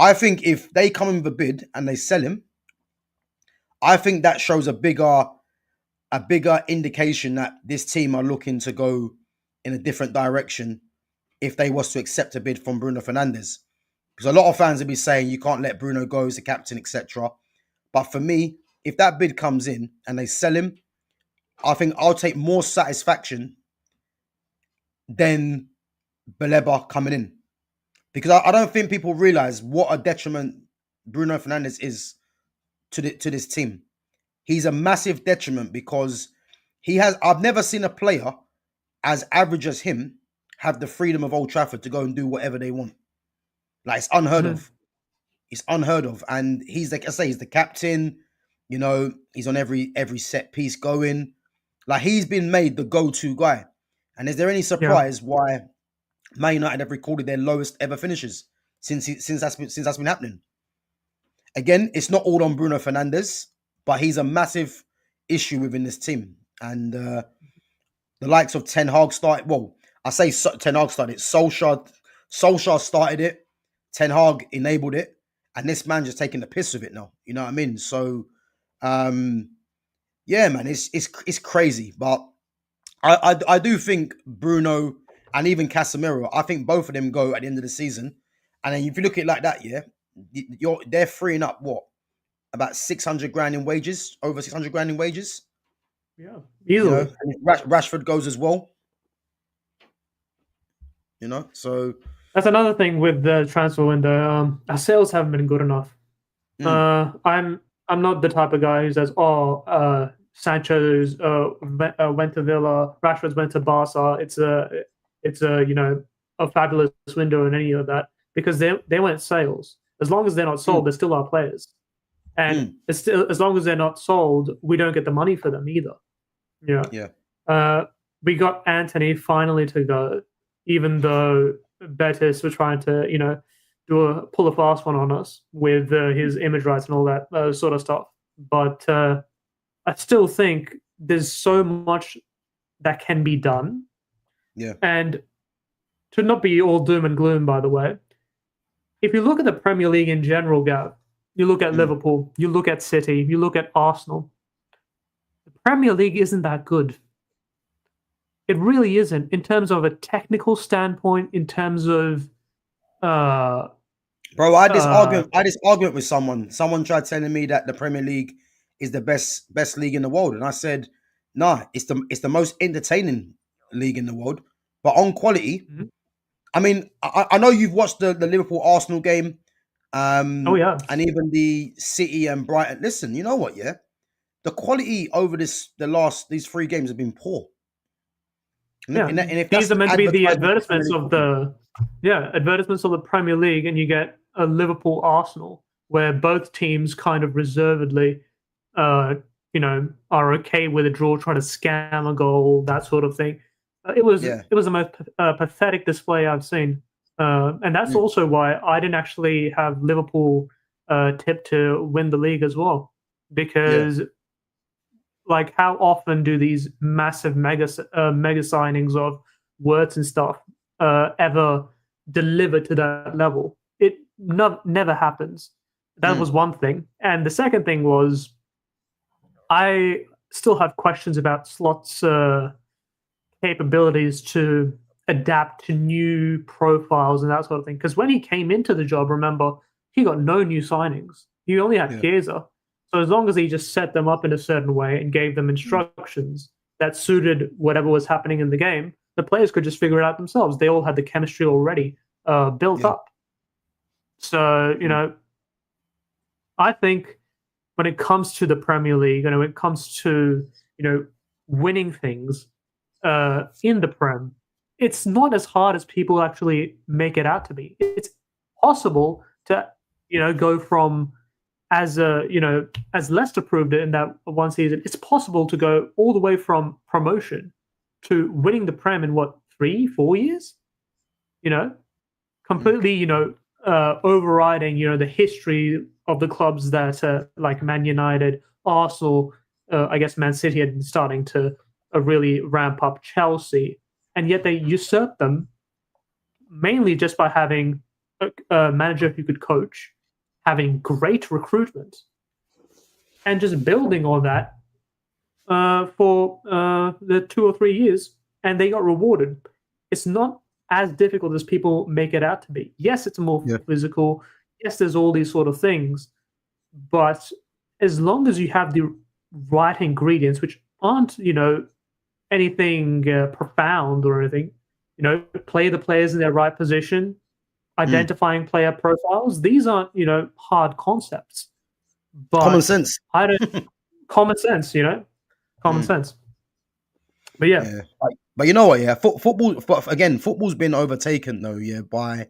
I think if they come in with a bid and they sell him, I think that shows a bigger indication that this team are looking to go in a different direction if they was to accept a bid from Bruno Fernandes. Because a lot of fans will be saying you can't let Bruno go as a captain, etc. But for me, if that bid comes in and they sell him, I think I'll take more satisfaction than Baleba coming in. Because I don't think people realize what a detriment Bruno Fernandes is to this team. He's a massive detriment because I've never seen a player as average as him have the freedom of Old Trafford to go and do whatever they want. Like, it's unheard of. It's unheard of. And he's, like I say, he's the captain. He's on every set piece going. Like, he's been made the go-to guy. And is there any surprise why Man United have recorded their lowest ever finishes since that's been happening? Again, it's not all on Bruno Fernandes, but he's a massive issue within this team. And the likes of Ten Hag started. Well, I say Ten Hag started it. Solskjaer started it. Ten Hag enabled it, and this man just taking the piss of it now. You know what I mean? So, yeah, man, it's crazy. But I do think Bruno and even Casemiro, I think both of them go at the end of the season. And then if you look at it like that, yeah, they're freeing up what? About 600 grand in wages, over 600 grand in wages. Yeah, easily. And Rashford goes as well. So that's another thing with the transfer window. Our sales haven't been good enough. I'm not the type of guy who says, Sancho's went to Villa, Rashford's went to Barca. it's a fabulous window in any of that because they weren't sales. As long as they're not Mm, sold, they're still our players, and mm, it's still, as long as they're not sold, we don't get the money for them either. Yeah. yeah, Uh, we got Anthony finally to go, even though Betis were trying to, pull a fast one on us with his image rights and all that sort of stuff. But I still think there's so much that can be done. yeah. And to not be all doom and gloom, by the way, if you look at the Premier League in general, Gav, you look at Mm, Liverpool, you look at City, you look at Arsenal, the Premier League isn't that good. It really isn't in terms of a technical standpoint, in terms of uh Bro, I had this uh argument. I had this argument with someone. Someone tried telling me that the Premier League is the best league in the world, and I said, "Nah, it's the most entertaining league in the world, but on quality." Mhm. I mean, I know you've watched the Liverpool Arsenal game, Oh yeah. and even the City and Brighton. Listen, you know what? Yeah, the quality over these 3 games have been poor, Yeah. and if that's These are the meant to be the advertisement the Premier advertisements League of problem, the Premier League, and you get a Liverpool Arsenal where both teams kind of reservedly are okay with a draw, trying to scam a goal, that sort of thing. yeah, It was the most pathetic display I've seen, and that's mm, also why I didn't actually have Liverpool tipped to win the league as well, yeah, because like how often do these massive mega signings of words and stuff ever deliver to that level? It never happens. That mm, was one thing, and the second thing was I still have questions about Slot's capabilities to adapt to new profiles and that sort of thing. Because when he came into the job, remember, he got no new signings. He only had yeah, Chiesa. So as long as he just set them up in a certain way and gave them mm, instructions that suited whatever was happening in the game, the players could just figure it out themselves. They all had the chemistry already built yeah, up. So, mm, I think when it comes to the Premier League and when it comes to, winning things, in the Prem, it's not as hard as people actually make it out to be. It's possible to, go from as Leicester proved it in that one season. It's possible to go all the way from promotion to winning the Prem in what 3, 4 years. You know, mm, completely. Overriding the history of the clubs that like Man United, Arsenal, I guess Man City had been starting to really ramp up Chelsea, and yet they usurped them mainly just by having a manager who could coach, having great recruitment, and just building on that for the 2 or 3 years, and they got rewarded. It's not as difficult as people make it out to be. Yes, it's more yeah, physical. Yes, there's all these sort of things, but as long as you have the right ingredients, which aren't anything profound or anything, play the players in their right position, mm. identifying player profiles. These aren't hard concepts, Common but sense. I don't common sense, common Mm, sense. But yeah, yeah, but you know what? Yeah, football. Again, football's been overtaken though. Yeah, by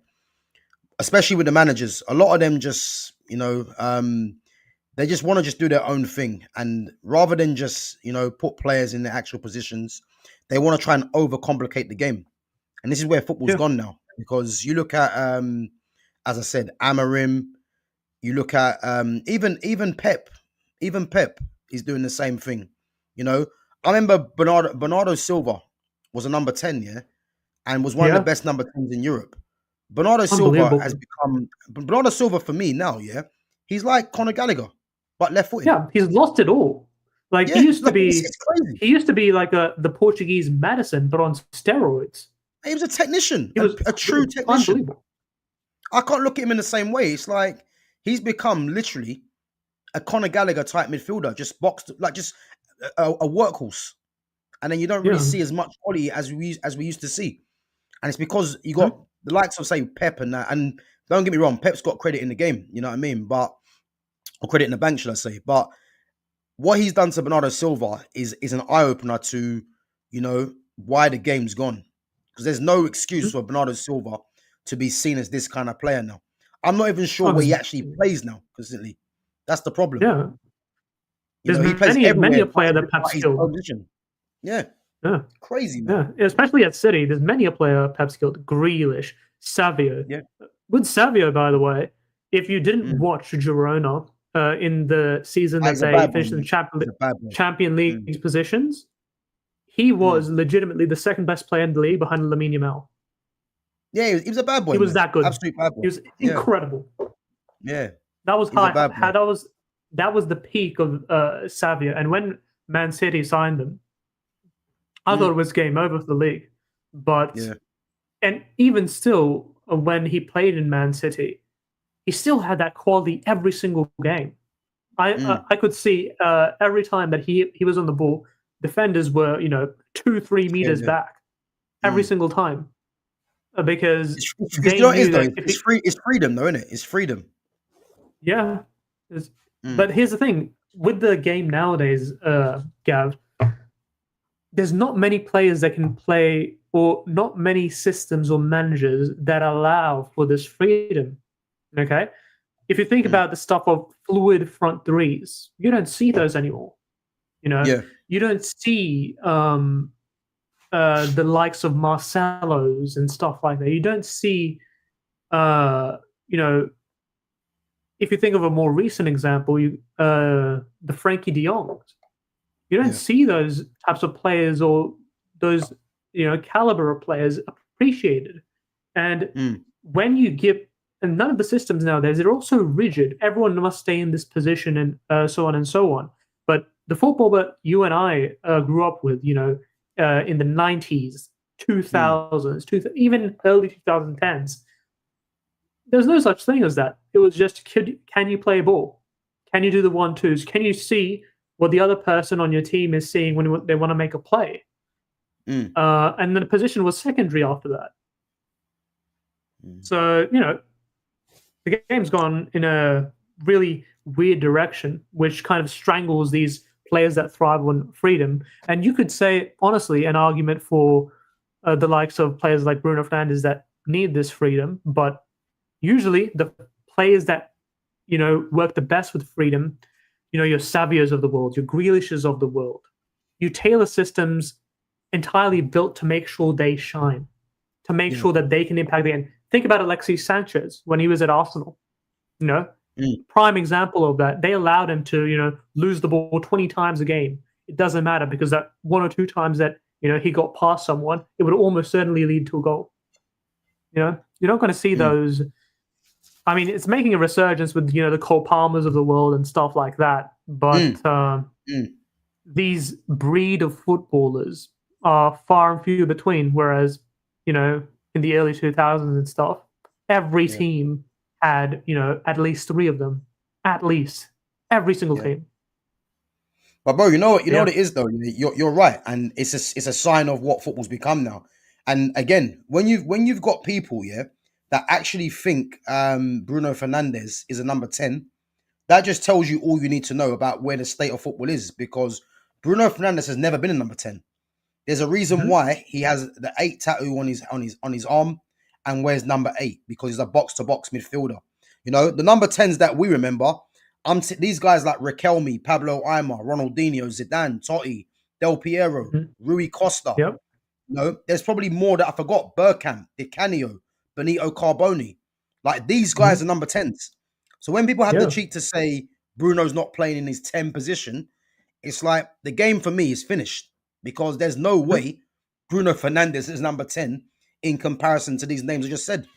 especially with the managers. A lot of them just, they just want to just do their own thing, and rather than just put players in their actual positions, they want to try and overcomplicate the game. And this is where football's yeah, gone now, because you look at, as I said, Amorim. You look at even Pep, even Pep is doing the same thing. You know, I remember Bernardo Silva was a number 10, yeah, and was one of the yeah, best number 10s in Europe. Bernardo Silva has unbelievable. become Bernardo Silva for me now, yeah. He's like Conor Gallagher, but left footed. Yeah, he's lost it all. Like Yeah, like it's crazy. he used to be like the Portuguese Madison, but on steroids. He was a technician, He was a true technician. unbelievable. I can't look at him in the same way. It's like he's become literally a Conor Gallagher type midfielder, just boxed like just a workhorse, and then you don't really Yeah. see as much quality as we used to see. And it's because you got Mhm. the likes of say Pep and that. And don't get me wrong, Pep's got credit in the game. You know what I mean? But or credit in the bank, should I say? But what he's done to Bernardo Silva is an eye opener to why the game's gone. because there's no excuse for Bernardo Silva to be seen as this kind of player now. I'm not even sure where he actually plays now consistently. That's the problem. Yeah. You There's know, he plays many everywhere, a player that Pep but his skilled. position. Yeah, Yeah. crazy, man. Yeah. Especially at City, there's many a player Pep skilled. Grealish, Savio. Yeah. With Savio, by the way, if you didn't Mm. watch Girona in the season that He's a they bad boy, finished in man. He's a bad boy. Champion Mm. League positions, he was legitimately the second best player in the league behind Lamine Yamal. Yeah, he was a bad boy. He was man. that good. Absolute bad boy. He was Yeah, incredible. yeah. That was He's a high. bad boy. That was the peak of Savio. And when Man City signed him, I thought it was game over for the league. But Yeah. and even still, when he played in Man City, he still had that quality every single game. I could see every time that he was on the ball, defenders were 2-3 meters Yeah. back every single time because It's, they you know what it is knew though? that if he, It's freedom though, isn't it? It's freedom. yeah. But here's the thing with the game nowadays, Gav. There's not many players that can play, or not many systems or managers that allow for this freedom. Okay, if you think about the stuff of fluid front threes, you don't see those anymore. Yeah. You don't see the likes of Marcelo's and stuff like that. You don't see, if you think of a more recent example, the Frankie De Jongs. You don't see those types of players or those caliber of players appreciated. And when you give, and none of the systems nowadays, they're also rigid. Everyone must stay in this position and so on and so on. But the football that you and I grew up with, in the 90s, 2000s, even early 2010s, there's no such thing as that. It was just, can you play ball? Can you do the 1-2s? Can you see what the other person on your team is seeing when they want to make a play? And then the position was secondary after that. So, the game's gone in a really weird direction, which kind of strangles these players that thrive on freedom. And you could say, honestly, an argument for the likes of players like Bruno Fernandes that need this freedom. But usually the players that, work the best with freedom, your Savios of the world, your Grealishes of the world, you tailor systems entirely built to make sure they shine, to make sure that they can impact the game. Think about Alexis Sanchez when he was at Arsenal. Prime example of that. They allowed him to, lose the ball 20 times a game. It doesn't matter because that 1 or 2 times that, he got past someone, it would almost certainly lead to a goal. You're not going to see those. I mean, it's making a resurgence with, the Cole Palmers of the world and stuff like that. But these breed of footballers are far and few between. Whereas, in the early 2000s and stuff, every team had, at least 3 of them. At least. Every single team. But bro, you know what it is though. You're right, and it's a sign of what football's become now. And again, when you've got people that actually think Bruno Fernandes is a number 10, that just tells you all you need to know about where the state of football is. Because Bruno Fernandes has never been a number 10. There's a reason why he has the 8 tattoo on his arm and wears number 8, because he's a box-to-box midfielder. The number 10s that we remember, these guys like Riquelme, Pablo Aimar, Ronaldinho, Zidane, Totti, Del Piero, Rui Costa. There's probably more that I forgot. Bergkamp, Di Canio, Benito Carboni. Like, these guys are number 10s. So when people have the cheek to say Bruno's not playing in his 10 position, it's like the game for me is finished, because there's no way Bruno Fernandes is number 10 in comparison to these names I just said.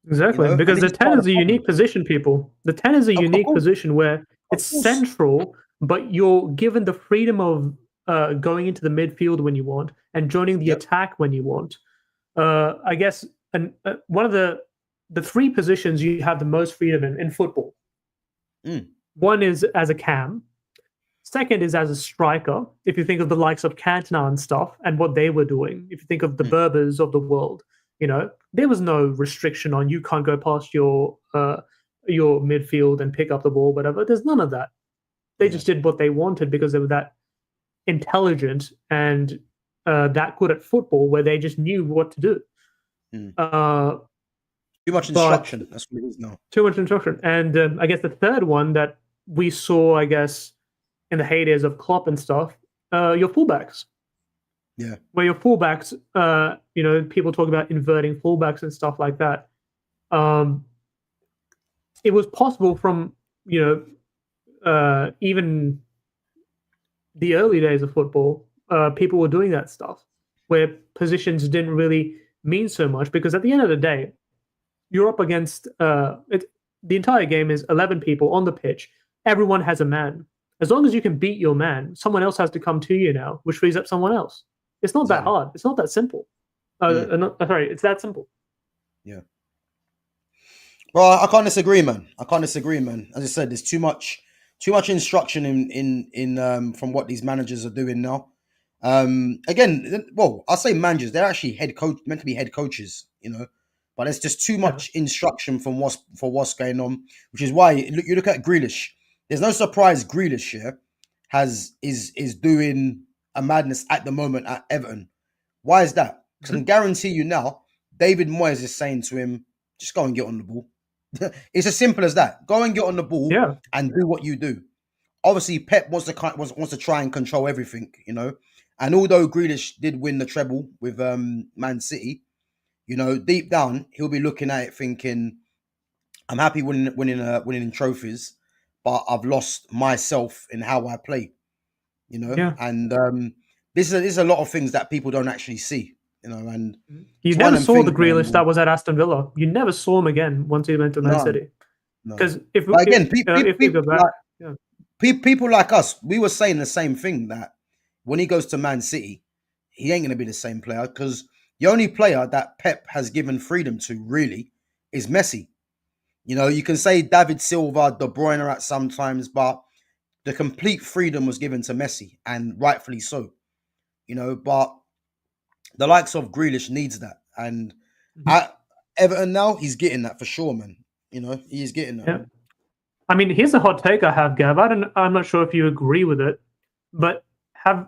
Exactly, because the 10 is a unique position, people. The 10 is a unique position where it's central, but you're given the freedom of going into the midfield when you want and joining the attack when you want. I guess one of the 3 positions you have the most freedom in football. One is as a cam. Second is as a striker. If you think of the likes of Cantona and stuff and what they were doing, if you think of the Berbers of the world, there was no restriction on you can't go past your midfield and pick up the ball, whatever. There's none of that. They just did what they wanted because they were that intelligent and that good at football where they just knew what to do. Mm. Uh, Too much instruction. That's what it is now. Too much instruction. And I guess the third one that we saw, I guess, in the heydays of Klopp and stuff, your fullbacks. Yeah. Where your fullbacks, people talk about inverting fullbacks and stuff like that. It was possible from, even the early days of football, people were doing that stuff where positions didn't really mean so much because at the end of the day, you're up against the entire game is 11 people on the pitch. Everyone has a man. As long as you can beat your man, someone else has to come to you now, which frees up someone else. It's not that hard. It's not that simple. It's that simple. Yeah. Well, I can't disagree, man. As I said, there's too much instruction in from what these managers are doing now. Again, well, I'll say managers. They're actually meant to be head coaches, but there's just too much instruction from what's going on, which is why you look at Grealish. There's no surprise Grealish here is doing a madness at the moment at Everton. Why is that? Because I can guarantee you now, David Moyes is saying to him, just go and get on the ball. It's as simple as that. Go and get on the ball and do what you do. Obviously, Pep wants to try and control everything, And although Grealish did win the treble with Man City, deep down he'll be looking at it thinking, I'm happy winning trophies, but I've lost myself in how I play, And this is a lot of things that people don't actually see, And you never saw the Grealish that was at Aston Villa. You never saw him again once he went to Man City. Because people like us, we were saying the same thing, that when he goes to Man City, he ain't going to be the same player, because the only player that Pep has given freedom to really is Messi. You can say David Silva, De Bruyne at sometimes, but the complete freedom was given to Messi, and rightfully so. But the likes of Grealish needs that, and at Everton now, he's getting that for sure, man. He's getting that. Yeah. I mean, here's a hot take I have, Gav. I'm not sure if you agree with it, but have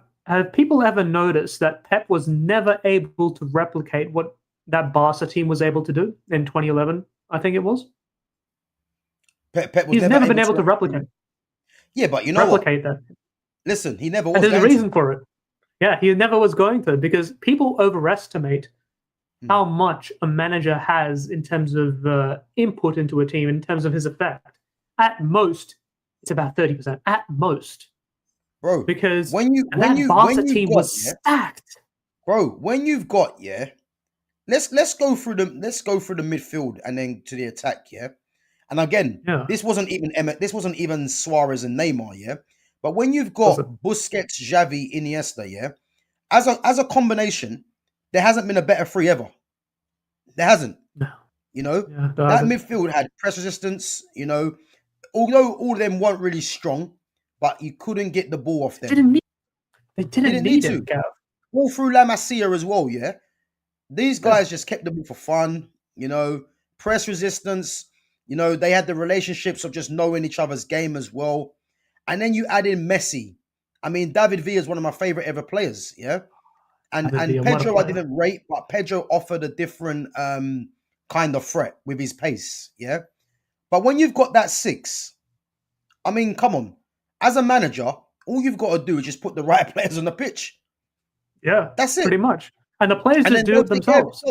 people ever noticed that Pep was never able to replicate what that Barca team was able to do in 2011? I think it was. Pep was He's never been able to replicate. Yeah, but replicate that. Listen, he never was. And there's a reason for it. Yeah, he never was going to, because people overestimate how much a manager has in terms of input into a team, in terms of his effect. At most, it's about 30%. At most, bro. Because that Barca team was stacked, bro. When you've got let's go through the midfield and then to the attack, And again, this wasn't even Suarez and Neymar, But when you've got Busquets, Xavi, Iniesta, as a combination, there hasn't been a better three ever. There hasn't. No. That midfield had press resistance, although all of them weren't really strong, but you couldn't get the ball off them. They didn't need to. All through La Masia as well, These guys just kept the ball for fun, press resistance, they had the relationships of just knowing each other's game as well. And then you add in Messi. I mean, David Villa is one of my favorite ever players, And Pedro I didn't rate, but Pedro offered a different kind of threat with his pace, But when you've got that six, I mean, come on. As a manager, all you've got to do is just put the right players on the pitch. Yeah, that's it. Pretty much. And the players just do it themselves.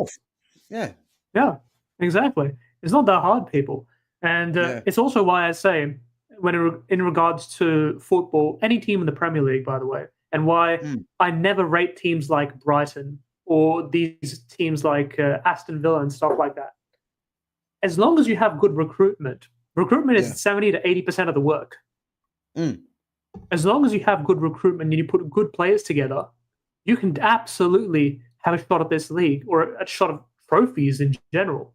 Yeah. Yeah, exactly. It's not that hard, people. And it's also why I say, in regards to football, any team in the Premier League, by the way, and why I never rate teams like Brighton or these teams like Aston Villa and stuff like that. As long as you have good recruitment is 70 to 80% of the work. As long as you have good recruitment and you put good players together, you can absolutely have a shot at this league or a shot of trophies in general.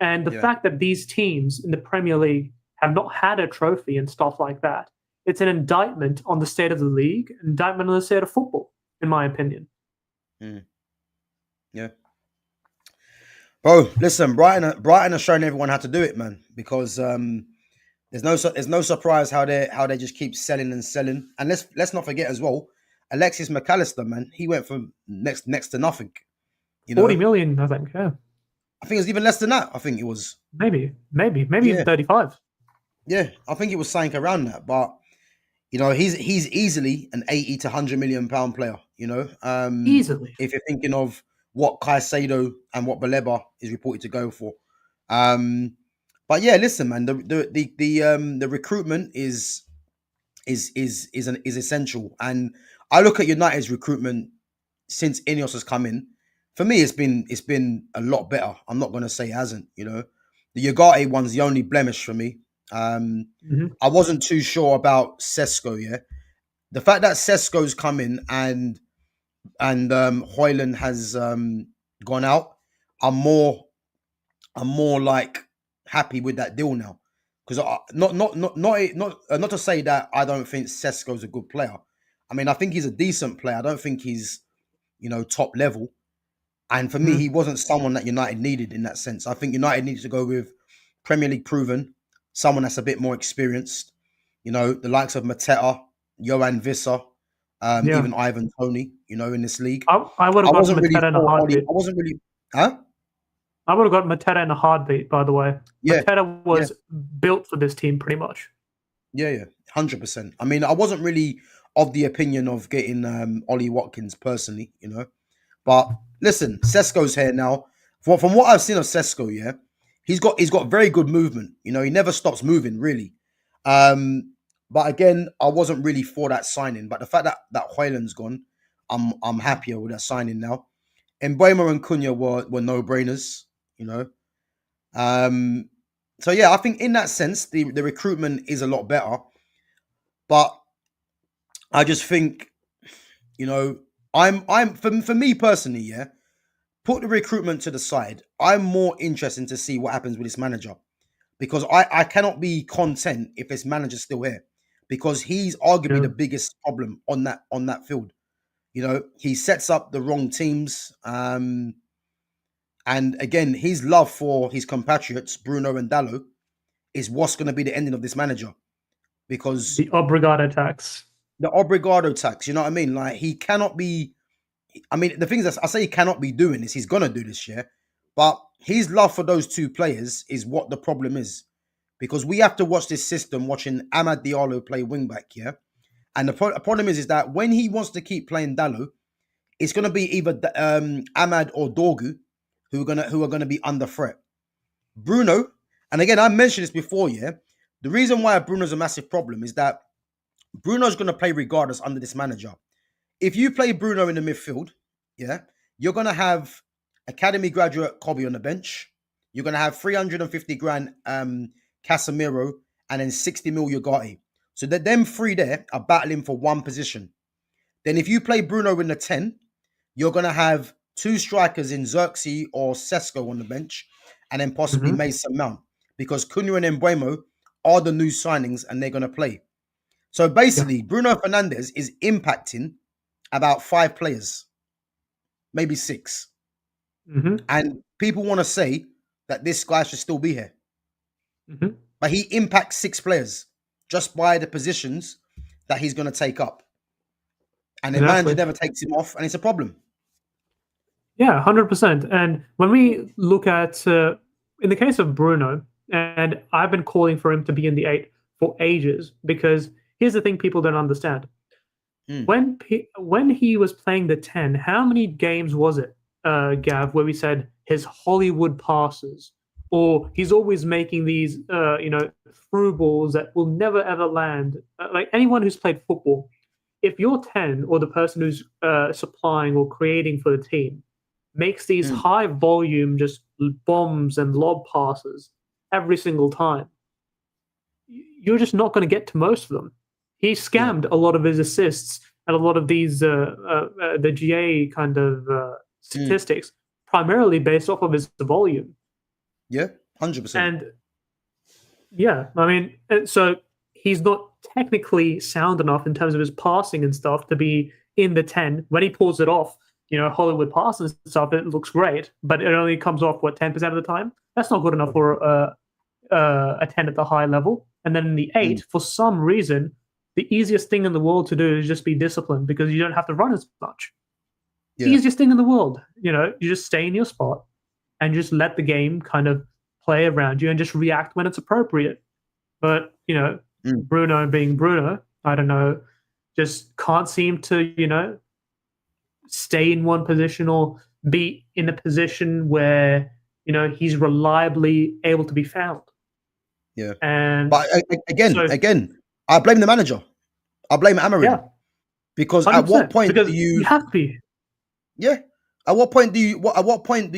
And the fact that these teams in the Premier League have not had a trophy and stuff like that, it's an indictment on the state of the league, an indictment on the state of football, in my opinion. Yeah. Bro, listen, Brighton are showing everyone how to do it, man, because there's no surprise how they just keep selling and selling. And let's not forget as well, Alexis McAllister, man, he went from next to nothing. 40 million, I think. Yeah, I think it was even less than that. I think it was. maybe Yeah, even 35. yeah. I think it was something around that. But he's easily an 80 to 100 million pound player. Easily. If you're thinking of what Caicedo and what Baleba is reported to go for. But yeah, listen, man, the recruitment is essential, and I look at United's recruitment since Ineos has come in. For me, it's been a lot better. I'm not going to say it hasn't. The Ugarte one's the only blemish for me. I wasn't too sure about Sesko. Yeah, the fact that Sesko's come in and Hoyland has gone out, I'm more like happy with that deal now. Because not to say that I don't think Sesko's a good player. I mean, I think he's a decent player. I don't think he's top level. And for me, he wasn't someone that United needed in that sense. I think United needed to go with Premier League proven, someone that's a bit more experienced. The likes of Mateta, Johan Visser, even Ivan Toney. In this league, I would have got Mateta in a heartbeat. I wasn't really, huh? I would have got Mateta in a heartbeat, by the way. Yeah, Mateta was built for this team, pretty much. Yeah, 100%. I mean, I wasn't really of the opinion of getting Ollie Watkins personally, But listen, Sesko's here now. From what I've seen of Sesko, yeah, he's got very good movement. He never stops moving, really. But again, I wasn't really for that signing. But the fact that Hoyland's gone, I'm happier with that signing now. Mbeumo and Cunha were no-brainers, So yeah, I think in that sense, the recruitment is a lot better. But I just think, I'm for me personally, yeah, put the recruitment to the side. I'm more interested to see what happens with this manager. Because I cannot be content if this manager's still here. Because he's arguably the biggest problem on that field. He sets up the wrong teams. And again, his love for his compatriots, Bruno and Dalot, is what's going to be the ending of this manager. Because the Obrigado tax. The Obrigado tax, you know what I mean? Like, he cannot be... I mean, the things that I say he cannot be doing this, he's going to do this year. But his love for those two players is what the problem is. Because we have to watch this system, watching Amad Diallo play wing-back, yeah? And the problem is that when he wants to keep playing Dalot, it's going to be either Amad or Dorgu who are going to be under threat. Bruno, and again, I mentioned this before, yeah? The reason why Bruno's a massive problem is that Bruno's going to play regardless under this manager. If you play Bruno in the midfield, yeah, you're going to have academy graduate Kobe on the bench. You're going to have 350 grand Casemiro and then 60 mil Ugarte. So that them three there are battling for one position. Then if you play Bruno in the 10, you're going to have two strikers in Xerxes or Sesko on the bench and then possibly Mason Mount. Because Cunha and Mbeumo are the new signings and they're going to play. So basically, Bruno Fernandes is impacting about 5 players, maybe 6. And people want to say that this guy should still be here. But he impacts 6 players just by the positions that he's going to take up. And the manager never takes him off, and it's a problem. Yeah, 100%. And when we look at, in the case of Bruno, and I've been calling for him to be in the 8 for ages, because here's the thing people don't understand. When he was playing the 10, how many games was it, Gav, where we said his Hollywood passes, or he's always making these, through balls that will never ever land? Like anyone who's played football, if your 10 or the person who's supplying or creating for the team makes these high volume just bombs and lob passes every single time, you're just not going to get to most of them. He scammed a lot of his assists and a lot of these the GA kind of statistics, primarily based off of his volume. Yeah, 100%. And yeah, I mean, so he's not technically sound enough in terms of his passing and stuff to be in the 10. When he pulls it off, Hollywood passes and stuff, it looks great, but it only comes off, 10% of the time? That's not good enough for a 10 at the high level. And then in the 8, for some reason, the easiest thing in the world to do is just be disciplined because you don't have to run as much. Yeah. Easiest thing in the world. You just stay in your spot and just let the game kind of play around you and just react when it's appropriate. But, Bruno being Bruno, I don't know, just can't seem to, stay in one position or be in a position where, he's reliably able to be found. Yeah. And But so, again, I blame the manager. I blame Amorim. yeah, Because at what 100%. point Because do you you have to be. yeah. At what point do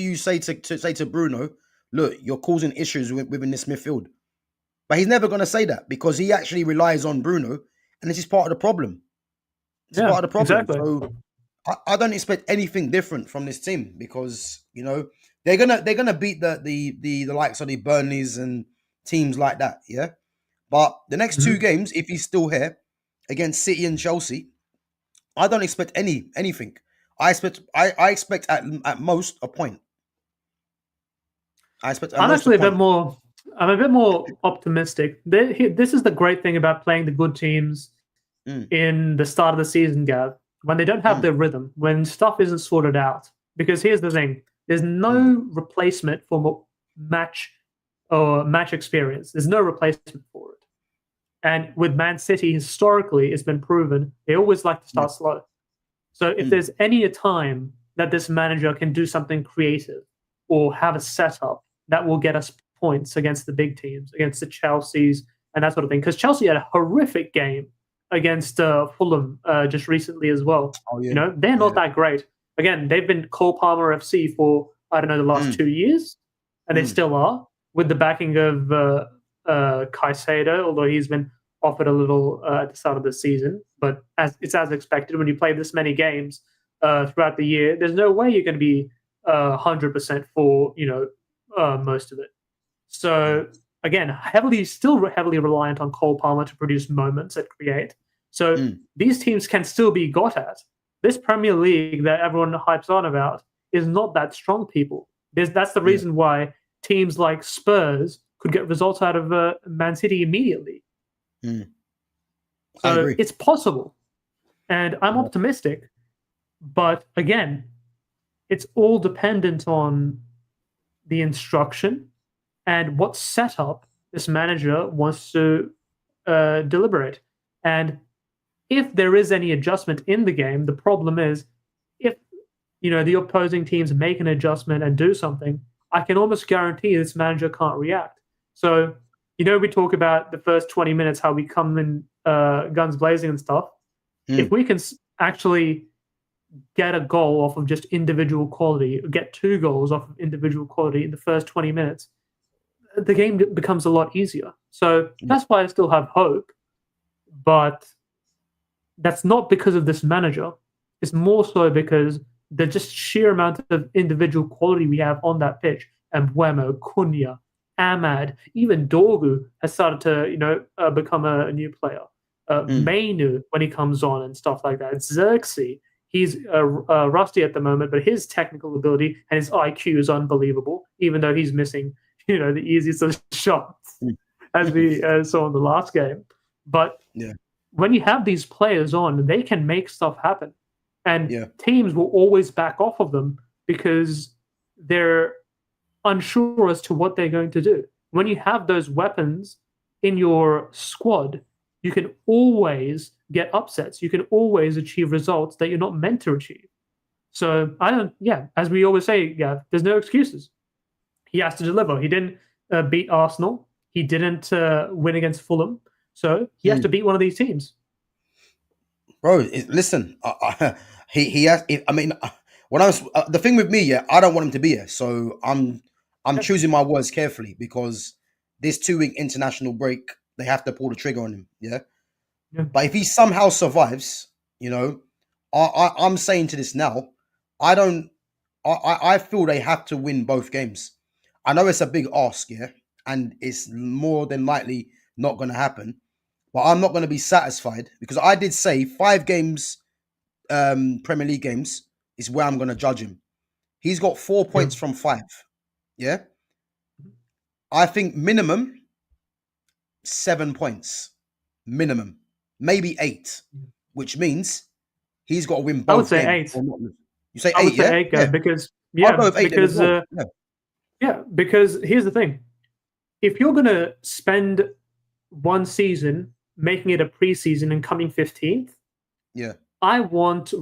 you say to Bruno, look, you're causing issues within this midfield? But he's never gonna say that because he actually relies on Bruno and this is part of the problem. It's Yeah, part of the problem. exactly. So I don't expect anything different from this team because they're gonna beat the likes of the Burnleys and teams like that, yeah. But the next two Mhm. games, if he's still here against City and Chelsea, I don't expect anything. I expect at most a point. I expect at I'm most a actually a bit point. more. I'm a bit more optimistic. This is the great thing about playing the good teams Mm, in the start of the season, Gav, when they don't have mm, their rhythm, when stuff isn't sorted out. Because here's the thing: there's mm, no replacement for match or match experience. There's no replacement for it. And with Man City, historically, it's been proven they always like to yeah, start slow. So if mm, there's any time that this manager can do something creative or have a setup that will get us points against the big teams, against the Chelseas and that sort of thing, because Chelsea had a horrific game against Fulham just recently as well. oh yeah, They're not yeah, that great. Again, they've been Cole Palmer FC for I don't know the last mm, 2 years, and they mm, still are with the backing of Caicedo, although he's been offered a little at the start of the season. But as expected, when you play this many games throughout the year, there's no way you're going to be 100% for most of it. yeah, So again, still heavily reliant on Cole Palmer to produce moments that create. So mm, these teams can still be got at. This Premier League that everyone hypes on about is not that strong, people. That's the yeah, reason why teams like Spurs could get results out of Man City immediately. mm. I So agree. it's possible. And I'm Yeah, optimistic. But again, it's all dependent on the instruction and what setup this manager wants to deliberate. And if there is any adjustment in the game, the problem is if the opposing teams make an adjustment and do something, I can almost guarantee this manager can't react. So, we talk about the first 20 minutes, how we come in guns blazing and stuff. If mm, we can actually get a goal off of just individual quality, get 2 goals off of individual quality in the first 20 minutes, the game becomes a lot easier. So yeah, that's why I still have hope. But that's not because of this manager. It's more so because the just sheer amount of individual quality we have on that pitch. And Buemo, Cunha, Ahmad, even Dorgu has started to, become a new player. mm, Mainu, when he comes on and stuff like that. Xerxes, he's rusty at the moment, but his technical ability and his IQ is unbelievable, even though he's missing, the easiest of shots, mm. as we saw in the last game. But Yeah, when you have these players on, they can make stuff happen. And yeah, teams will always back off of them because they're unsure as to what they're going to do. When you have those weapons in your squad, you can always get upsets. You can always achieve results that you're not meant to achieve. So as we always say, Gav, there's no excuses. He has to deliver. He didn't beat Arsenal. He didn't win against Fulham. So he has mm. to beat one of these teams. Bro. Listen, he has. I mean, when I was the thing with me, yeah, I don't want him to be here, so I'm Yeah, choosing my words carefully because this 2 week international break, they have to pull the trigger on him, yeah. yeah, But if he somehow survives, I'm saying to this now, I don't. I feel they have to win both games. I know it's a big ask, yeah, and it's more than likely not going to happen. But I'm not going to be satisfied because I did say 5 games, Premier League games, is where I'm going to judge him. He's got 4 points yeah. from 5. Yeah, I think minimum 7 points, minimum. maybe 8, which means he's got to win I would both say games. 8. Or not lose. You say I 8, would yeah? say 8, Yeah. Gav, because I'll go with 8 then as well. because here's the thing: if you're gonna spend one season making it a preseason and coming 15th, Yeah. I want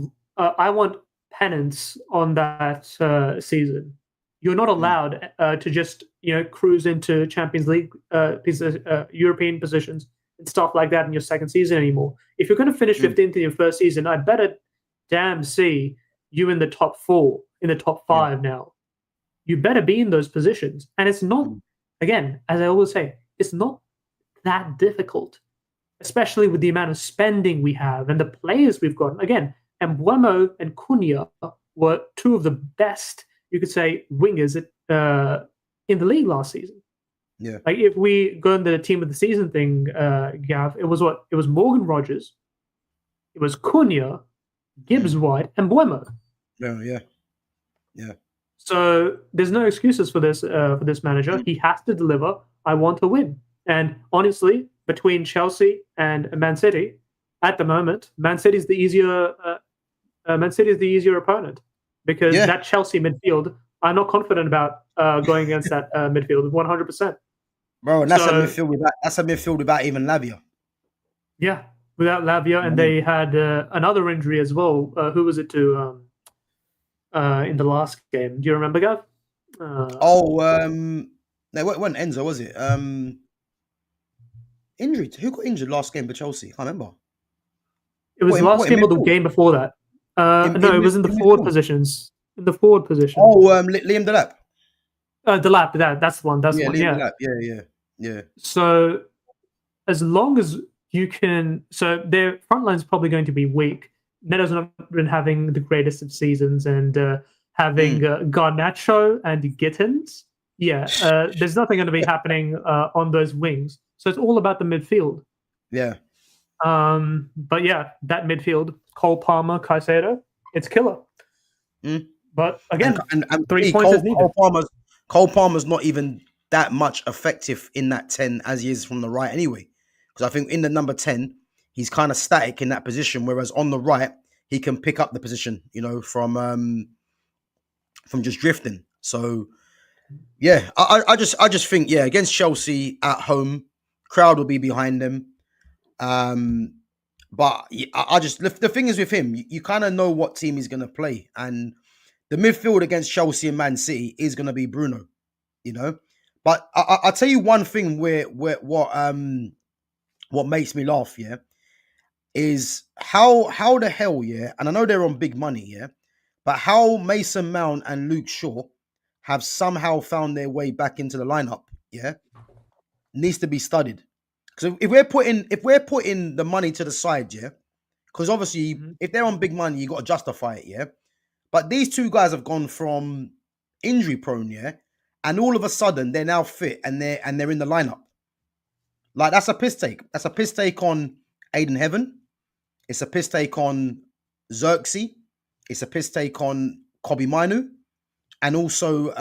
penance on that season. You're not allowed to just cruise into Champions League European positions and stuff like that in your second season anymore. If you're going to finish 15th in your first season, I better damn see you in the top 4, in the top 5 now. You better be in those positions, and it's not. Again, as I always say, it's not that difficult, especially with the amount of spending we have and the players we've got. Again, Embuemo and Cunha were 2 of the best, you could say, wingers in the league last season. Yeah. Like if we go into the team of the season thing, Gav, it was what? It was Morgan Rogers, it was Cunha, Gibbs White, and Embuemo. Yeah. So there's no excuses for this manager. He has to deliver. I want to win. And honestly, between Chelsea and Man City, at the moment, Man City is the easier opponent because that Chelsea midfield, I'm not confident about going against that midfield 100%. Bro, and that's a midfield without even Lavia. Yeah, without Lavia, and they had another injury as well. Who was it to in the last game? Do you remember, Gav? No, it wasn't Enzo, was it? Injured. Who got injured last game for Chelsea? I can't remember. It was last game or the game before that. No, it was in the forward positions. In the forward position. Oh, Liam Delap. Delap, that's the one. That's the one. Liam Yeah. Delap. Yeah. So as long as you can, so their front line's probably going to be weak. Neto's not been having the greatest of seasons, and having Garnacho and Gittins. Yeah, there's nothing going to be happening on those wings. So it's all about the midfield. Yeah. But yeah, that midfield, Cole Palmer, Caicedo, it's killer. But again, and 3 points is needed. Cole Palmer's not even that much effective in that 10 as he is from the right anyway. Because I think in the number 10, he's kind of static in that position, whereas on the right, he can pick up the position, from just drifting. So yeah, I just think, against Chelsea at home, crowd will be behind them. But the thing is with him, you kind of know what team he's going to play, and the midfield against Chelsea and Man City is going to be Bruno, But I'll tell you one thing what makes me laugh, is how the hell, and I know they're on big money, but how Mason Mount and Luke Shaw have somehow found their way back into the lineup, needs to be studied. Because if we're putting the money to the side, because obviously if they're on big money, you got to justify it, But these 2 guys have gone from injury prone, and all of a sudden they're now fit and they're in the lineup. Like, that's a piss take. That's a piss take on Aiden Heaven. It's a piss take on Xerxes. It's a piss take on Kobe Mainu. And also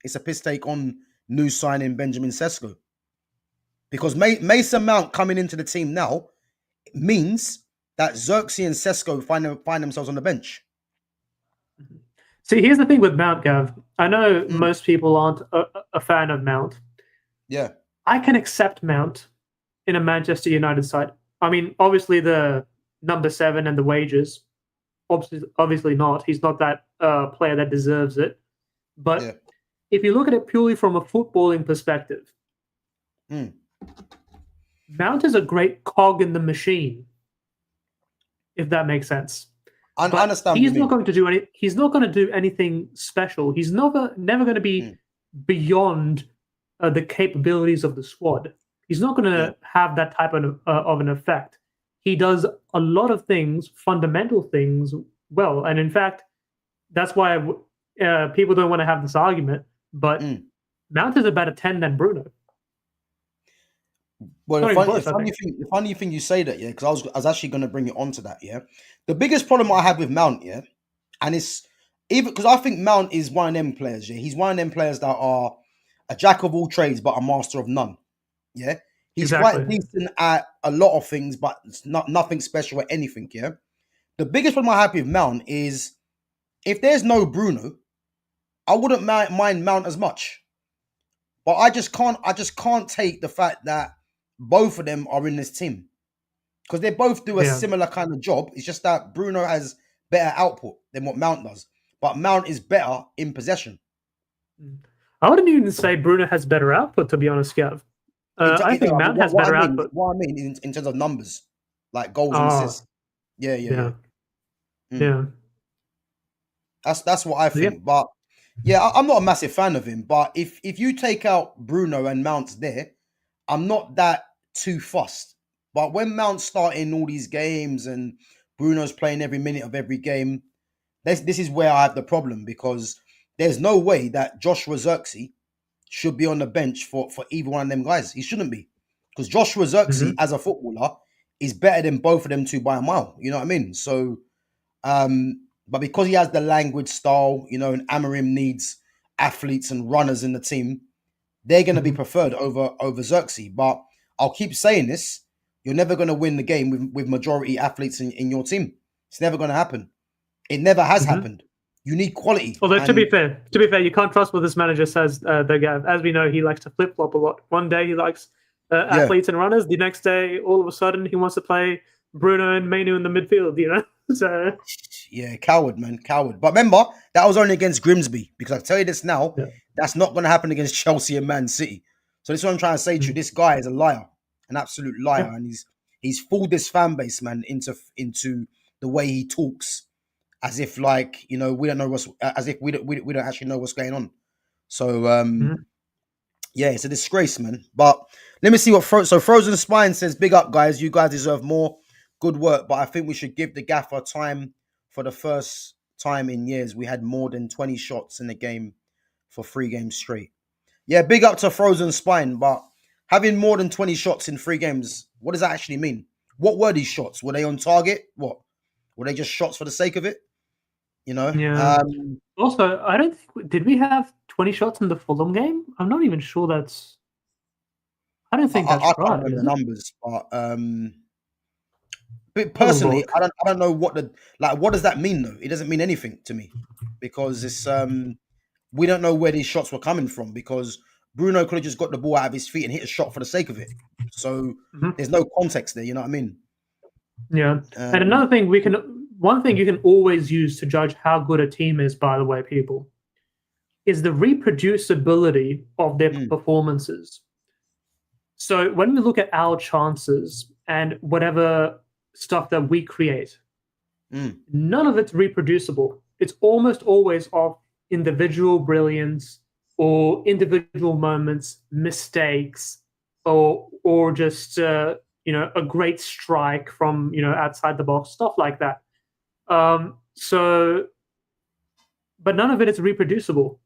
it's a piss take on new signing Benjamin Sesko. Because Mason Mount coming into the team now means that Xerxes and Sesko find themselves on the bench. See, here's the thing with Mount, Gav. I know most people aren't a fan of Mount. Yeah. I can accept Mount in a Manchester United side. I mean, obviously the number 7 and the wages, obviously not. He's not that player that deserves it. But if you look at it purely from a footballing perspective, Mount is a great cog in the machine, if that makes sense. I understand. He's not going to do He's not going to do anything special. He's never going to be beyond the capabilities of the squad. He's not going to have that type of an effect. He does a lot of things, fundamental things, well, and in fact, that's why people don't want to have this argument. But Mount is a better 10 than Bruno. Well, the funny thing you say that, because I was actually going to bring it onto that, The biggest problem I have with Mount, and it's even because I think Mount is one of them players, He's one of them players that are a jack of all trades but a master of none, He's Exactly. quite decent at a lot of things, but it's nothing special at anything. Yeah. The biggest problem I have with Mount is if there's no Bruno, I wouldn't mind Mount as much. But I just can't. I just can't take the fact that both of them are in this team because they both do a Yeah. similar kind of job. It's just that Bruno has better output than what Mount does, but Mount is better in possession. I wouldn't even say Bruno has better output, to be honest, Gav. I think I mean, Mount has what better I mean, output. in terms of numbers, like goals and Oh, assists. Yeah, yeah, yeah. yeah, Mm. yeah. That's what I Yeah. think. But yeah, I'm not a massive fan of him. But if you take out Bruno and Mount's there, I'm not that too fussed. But when Mount's starting all these games and Bruno's playing every minute of every game, this is where I have the problem because there's no way that Joshua Xerxes should be on the bench for either one of them guys. He shouldn't be. Because Joshua Xerxes, Hmm. as a footballer, is better than both of them two by a mile. You know what I mean? So but because he has the language style, and Amorim needs athletes and runners in the team, they're going to be Hmm. preferred over Xerxes. But I'll keep saying this: you're never going to win the game with majority athletes in your team. It's never going to happen. It never has Hmm. happened. You need quality, Although and to be fair, you can't trust what this manager says. The Gav, as we know, he likes to flip flop a lot. One day he likes yeah, athletes and runners. The next day, all of a sudden, he wants to play Bruno and Mainu in the midfield. So yeah, coward, man, coward. But remember, that was only against Grimsby because I tell you this now, yeah. that's not going to happen against Chelsea and Man City. So this is what I'm trying to say to you. Mm. This guy is a liar, an absolute liar, Yeah. and he's fooled this fan base, man, into the way he talks, as if like we don't know what's as if we don't actually know what's going on. So Mhm. yeah, it's a disgrace, man. But let me see what so Frozen Spine says. Big up, guys. You guys deserve more. Good work, but I think we should give the gaffer time. For the first time in years, we had more than 20 shots in the game for 3 games straight. Yeah, big up to Frozen Spine, but having more than 20 shots in 3 games, what does that actually mean? What were these shots? Were they on target? What? Were they just shots for the sake of it? You know? Yeah. Also, I don't think did we have 20 shots in the Fulham game? I'm not even sure that's. I don't think that's I can't right. remember Is the it? numbers, but Have a personally, look. I don't know what does that mean though? It doesn't mean anything to me because it's we don't know where these shots were coming from because Bruno could have just got the ball out of his feet and hit a shot for the sake of it. So Mhm. there's no context there. You know what I mean? Yeah. And Um, another thing one thing you can always use to judge how good a team is, by the way, people, is the reproducibility of their mm, performances. So when we look at our chances and whatever stuff that we create, mm, none of it's reproducible. It's almost always of individual brilliance or individual moments, mistakes, or just a great strike from outside the box, stuff like that. So, but none of it is reproducible.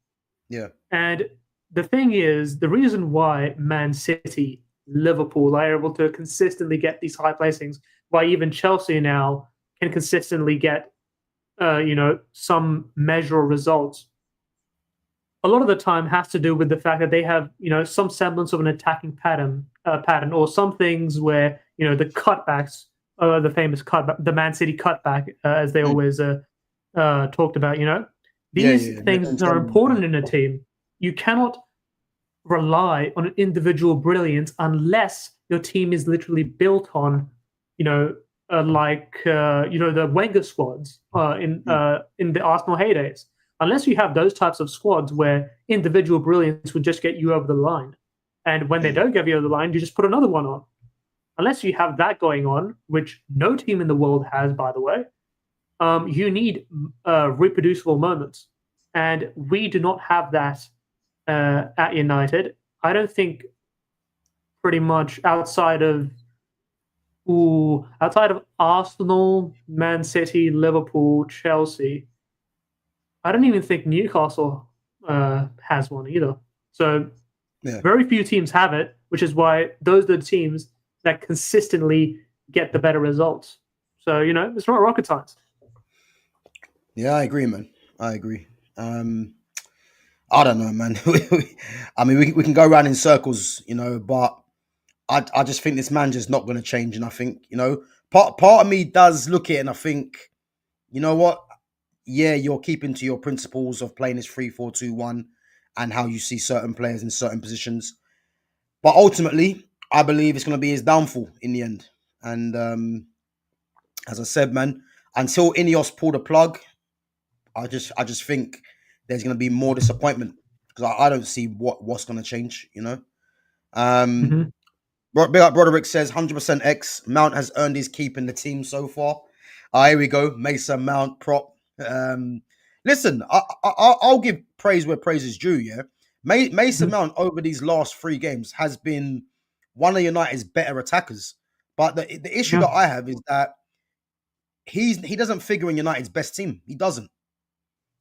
yeah, And the thing is, the reason why Man City, Liverpool are able to consistently get these high placings, why even Chelsea now can consistently get some measure of results, a lot of the time has to do with the fact that they have some semblance of an attacking pattern, or some things where the cutbacks, the famous cutback, the Man City cutback, as they mm, always talked about. yeah, These yeah, yeah. things are important in a team. You cannot rely on individual brilliance unless your team is literally built on, you know, the Wenger squads Mm, in the Arsenal heydays. Unless you have those types of squads where individual brilliance would just get you over the line, and when they mm, don't get you over the line, you just put another one on. Unless you have that going on, which no team in the world has, by the way, you need reproducible moments, and we do not have that at United. I don't think pretty much outside of Arsenal, Man City, Liverpool, Chelsea. I don't even think Newcastle has one either. So yeah, very few teams have it, which is why those are the teams that consistently get the better results. So it's not rocket science. yeah. I agree, man. I agree. I don't know, man. I mean, we can go around in circles, but I just think this manager's not going to change, and I think part of me does look at it, and I think you know what, yeah, you're keeping to your principles of playing this 3-4-2-1 and how you see certain players in certain positions, but ultimately, I believe it's going to be his downfall in the end. And as I said, man, until Ineos pull the plug, I just think there's going to be more disappointment because I don't see what's going to change. Mhm. Big up Broderick says 100% X. Mount has earned his keep in the team so far. Here we go. Mason Mount prop. Listen, I'll give praise where praise is due. Yeah, Mason Mhm. Mount over these last 3 games has been one of United's better attackers. But the issue Yeah. that I have is that he doesn't figure in United's best team. He doesn't.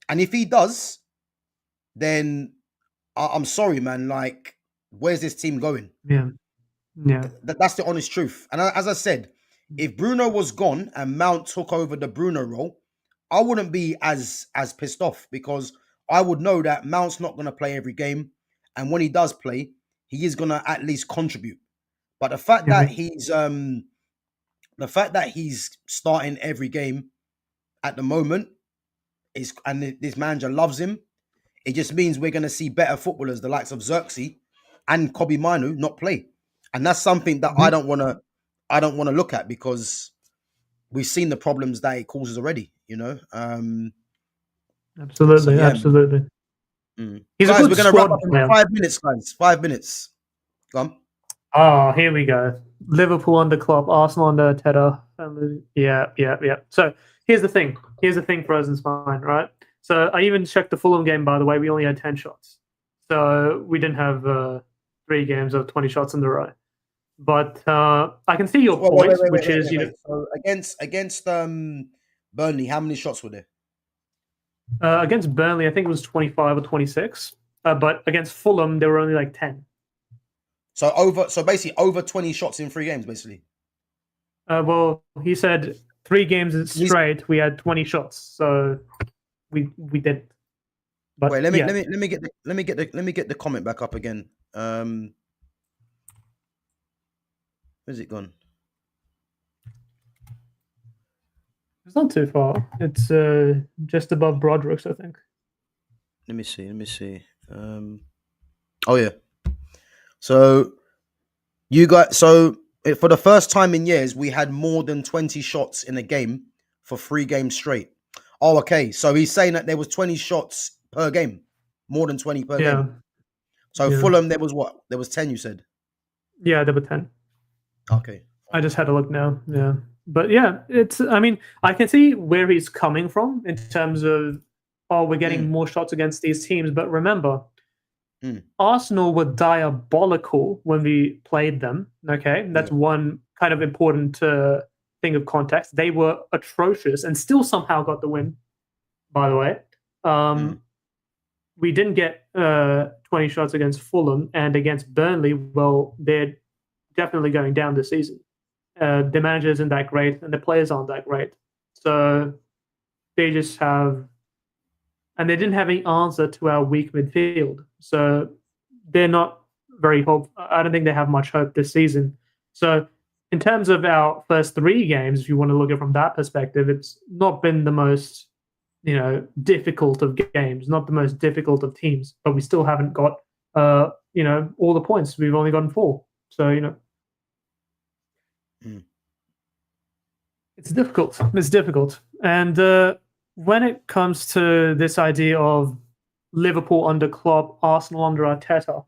And if he does, then I'm sorry, man. Like, where's this team going? Yeah. Yeah. That's the honest truth. And as I said, if Bruno was gone and Mount took over the Bruno role, I wouldn't be as pissed off because I would know that Mount's not going to play every game, and when he does play, he is going to at least contribute. But Yeah. the fact that he's starting every game at the moment is, and this manager loves him. It just means we're going to see better footballers, the likes of Xerxes and Kobe Manu, not play, and that's something that I Mhm. don't want to. I don't want to look at because we've seen the problems that it causes already. So Absolutely. yeah, man. Absolutely. He's a Guys, good we're gonna wrap up squad in player. 5 minutes, guys. 5 minutes. Come. Oh, here we go. Liverpool under Klopp, Arsenal under Teta. Yeah. So here's the thing. Here's the thing for us in Spine, right? So I even checked the Fulham game, by the way. We only had 10 shots. So we didn't have 3 games of 20 shots in the row. But I can see your Wait, point, which is, So against Burnley, how many shots were there? against Burnley, I think it was 25 or 26. But against Fulham, there were only like 10. So basically over 20 shots in 3 games, basically. Well, he said 3 games He's straight, we had 20 shots. So we did. But Wait, yeah. let me get the comment back up again. Where's it gone? It's not too far. It's just above Broderick's, I think. Let me see. Oh yeah. So for the first time in years, we had more than 20 shots in a game for 3 games straight. Oh, okay. So he's saying that there was 20 shots per game, more than 20 per Yeah. game. So Yeah. Fulham, there was what? There was 10, you said? Yeah, there were 10. Okay. I just had a look now. Yeah. But yeah, I mean, I can see where he's coming from in terms of, oh, we're getting more shots against these teams. But remember, Arsenal were diabolical when we played them. Okay. That's one kind of important thing of context. They were atrocious and still somehow got the win, by the way. We didn't get 20 shots against Fulham, and against Burnley, well, they're definitely going down this season. The manager isn't that great, and the players aren't that great. So they just have, and they didn't have any answer to our weak midfield. So they're not very hopeful. I don't think they have much hope this season. So in terms of our first 3 games, if you want to look at it from that perspective, it's not been the most difficult of games, not the most difficult of teams, but we still haven't got all the points. We've only gotten 4. So it's difficult. It's difficult. And when it comes to this idea of Liverpool under Klopp, Arsenal under Arteta,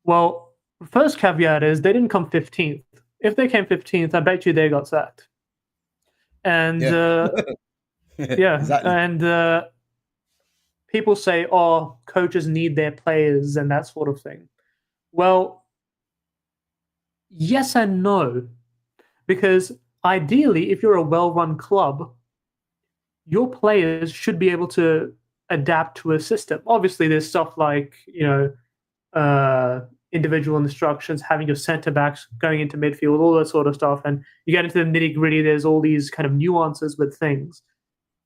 well, the first caveat is they didn't come 15th. If they came 15th, I bet you they got sacked. And yeah, Exactly. and people say, oh, coaches need their players and that sort of thing. Well, yes and no, because ideally, if you're a well-run club, your players should be able to adapt to a system. Obviously, there's stuff like, individual instructions, having your center backs going into midfield, all that sort of stuff. And you get into the nitty gritty, there's all these kind of nuances with things.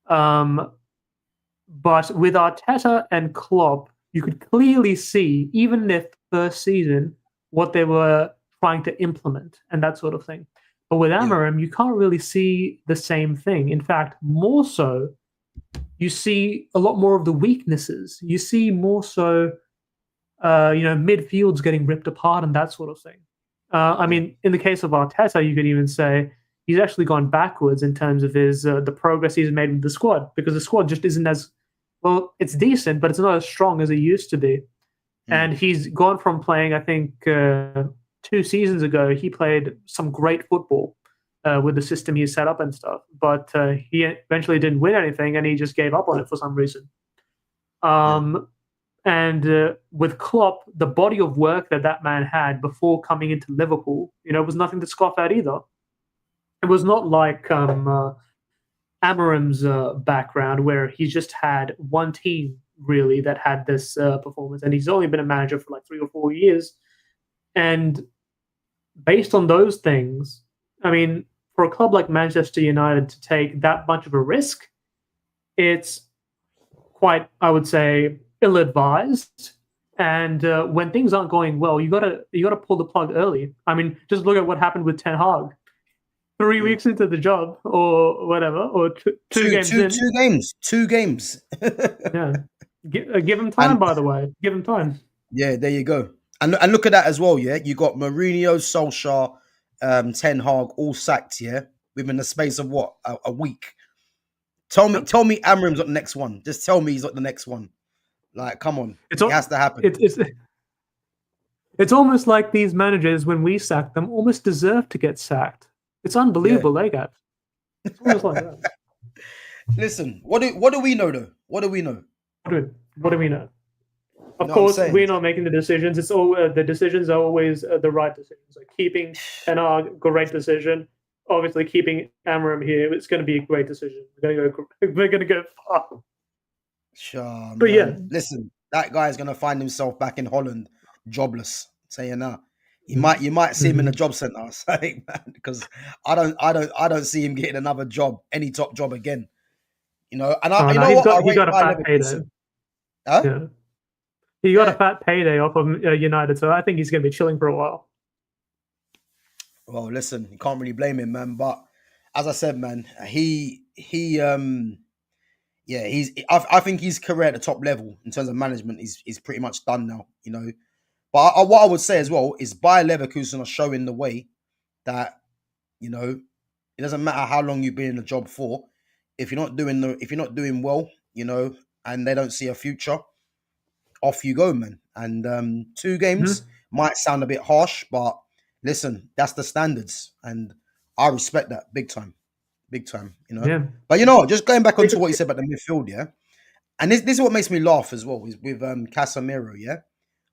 But with Arteta and Klopp, you could clearly see, even in their first season, what they were trying to implement and that sort of thing. But with Amorim, you can't really see the same thing. In fact, more so, you see a lot more of the weaknesses. You see more so, midfields getting ripped apart and that sort of thing. I mean, in the case of Arteta, you could even say he's actually gone backwards in terms of his the progress he's made with the squad, because the squad just isn't as well. It's decent, but it's not as strong as it used to be. And he's gone from playing, I think, 2 seasons ago, he played some great football with the system he set up and stuff. But he eventually didn't win anything, and he just gave up on it for some reason. And with Klopp, the body of work that man had before coming into Liverpool, was nothing to scoff at either. It was not like Amorim's background, where he just had one team really that had this performance, and he's only been a manager for like 3 or 4 years. And based on those things, I mean, for a club like Manchester United to take that much of a risk, it's quite, I would say, ill-advised. And when things aren't going well, you gotta pull the plug early. I mean, just look at what happened with Ten Hag. 3 weeks into the job, or whatever, or two games in. 2 games. Yeah, give him time. By the way, give him time. Yeah, there you go. And look at that as well. Yeah, you got Mourinho, Solskjaer, Ten Hag all sacked. Yeah, within the space of what, a week. Tell me, Amorim's not the next one. Just tell me he's not the next one. Like, come on, it has to happen. It's almost like these managers, when we sack them, almost deserve to get sacked. It's unbelievable, they got. It's almost like that. Listen, what do we know though? What do we know? What do we know? Of course, we're not making the decisions. It's all the decisions are always the right decisions. Like keeping Ten Hag, great decision. Obviously, keeping Amorim here, it's going to be a great decision. We're going to go far. Sure, but yeah, listen, that guy's going to find himself back in Holland, jobless. Saying that. You might see him in a job centre, because I don't see him getting another job, any top job again. And he got a fat payday. Huh? Yeah. He got a fat payday off of United, so I think he's going to be chilling for a while. Well, listen, you can't really blame him, man. But as I said, man, I think his career at the top level in terms of management is pretty much done now. But what I would say as well is Bayer Leverkusen are showing the way that, it doesn't matter how long you've been in the job for. If you're not doing well, and they don't see a future, off you go, man. And 2 games might sound a bit harsh, but listen, that's the standards, and I respect that big time. Yeah. But just going back onto what you said about the midfield, yeah. And this is what makes me laugh as well, is with Casemiro, yeah.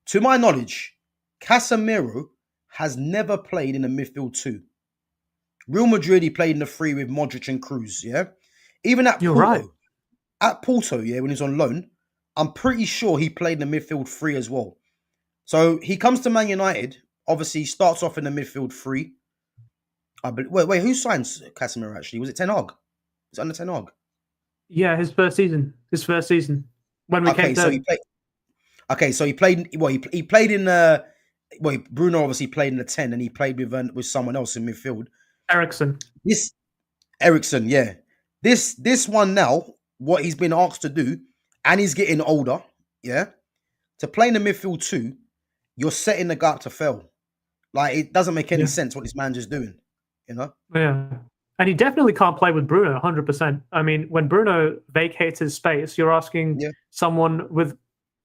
To my knowledge, Casemiro has never played in a midfield 2. Real Madrid, he played in the 3 with Modric and Cruz, yeah? Even at Porto, right. At Porto, yeah, when he's on loan, I'm pretty sure he played in the midfield 3 as well. So he comes to Man United, obviously he starts off in the midfield 3. Wait, who signs Casemiro actually? Was it Ten Hag? Was it under Ten Hag? Yeah, his first season. When we came so he played. Okay, so he played. Well, he played in. Bruno obviously played in the 10, and he played with someone else in midfield. Eriksen, yeah. This one now, what he's been asked to do, and he's getting older, yeah. To play in the midfield 2, you're setting the guy up to fail. Like, it doesn't make any sense what this manager's doing, Yeah. And he definitely can't play with Bruno 100%. I mean, when Bruno vacates his space, you're asking someone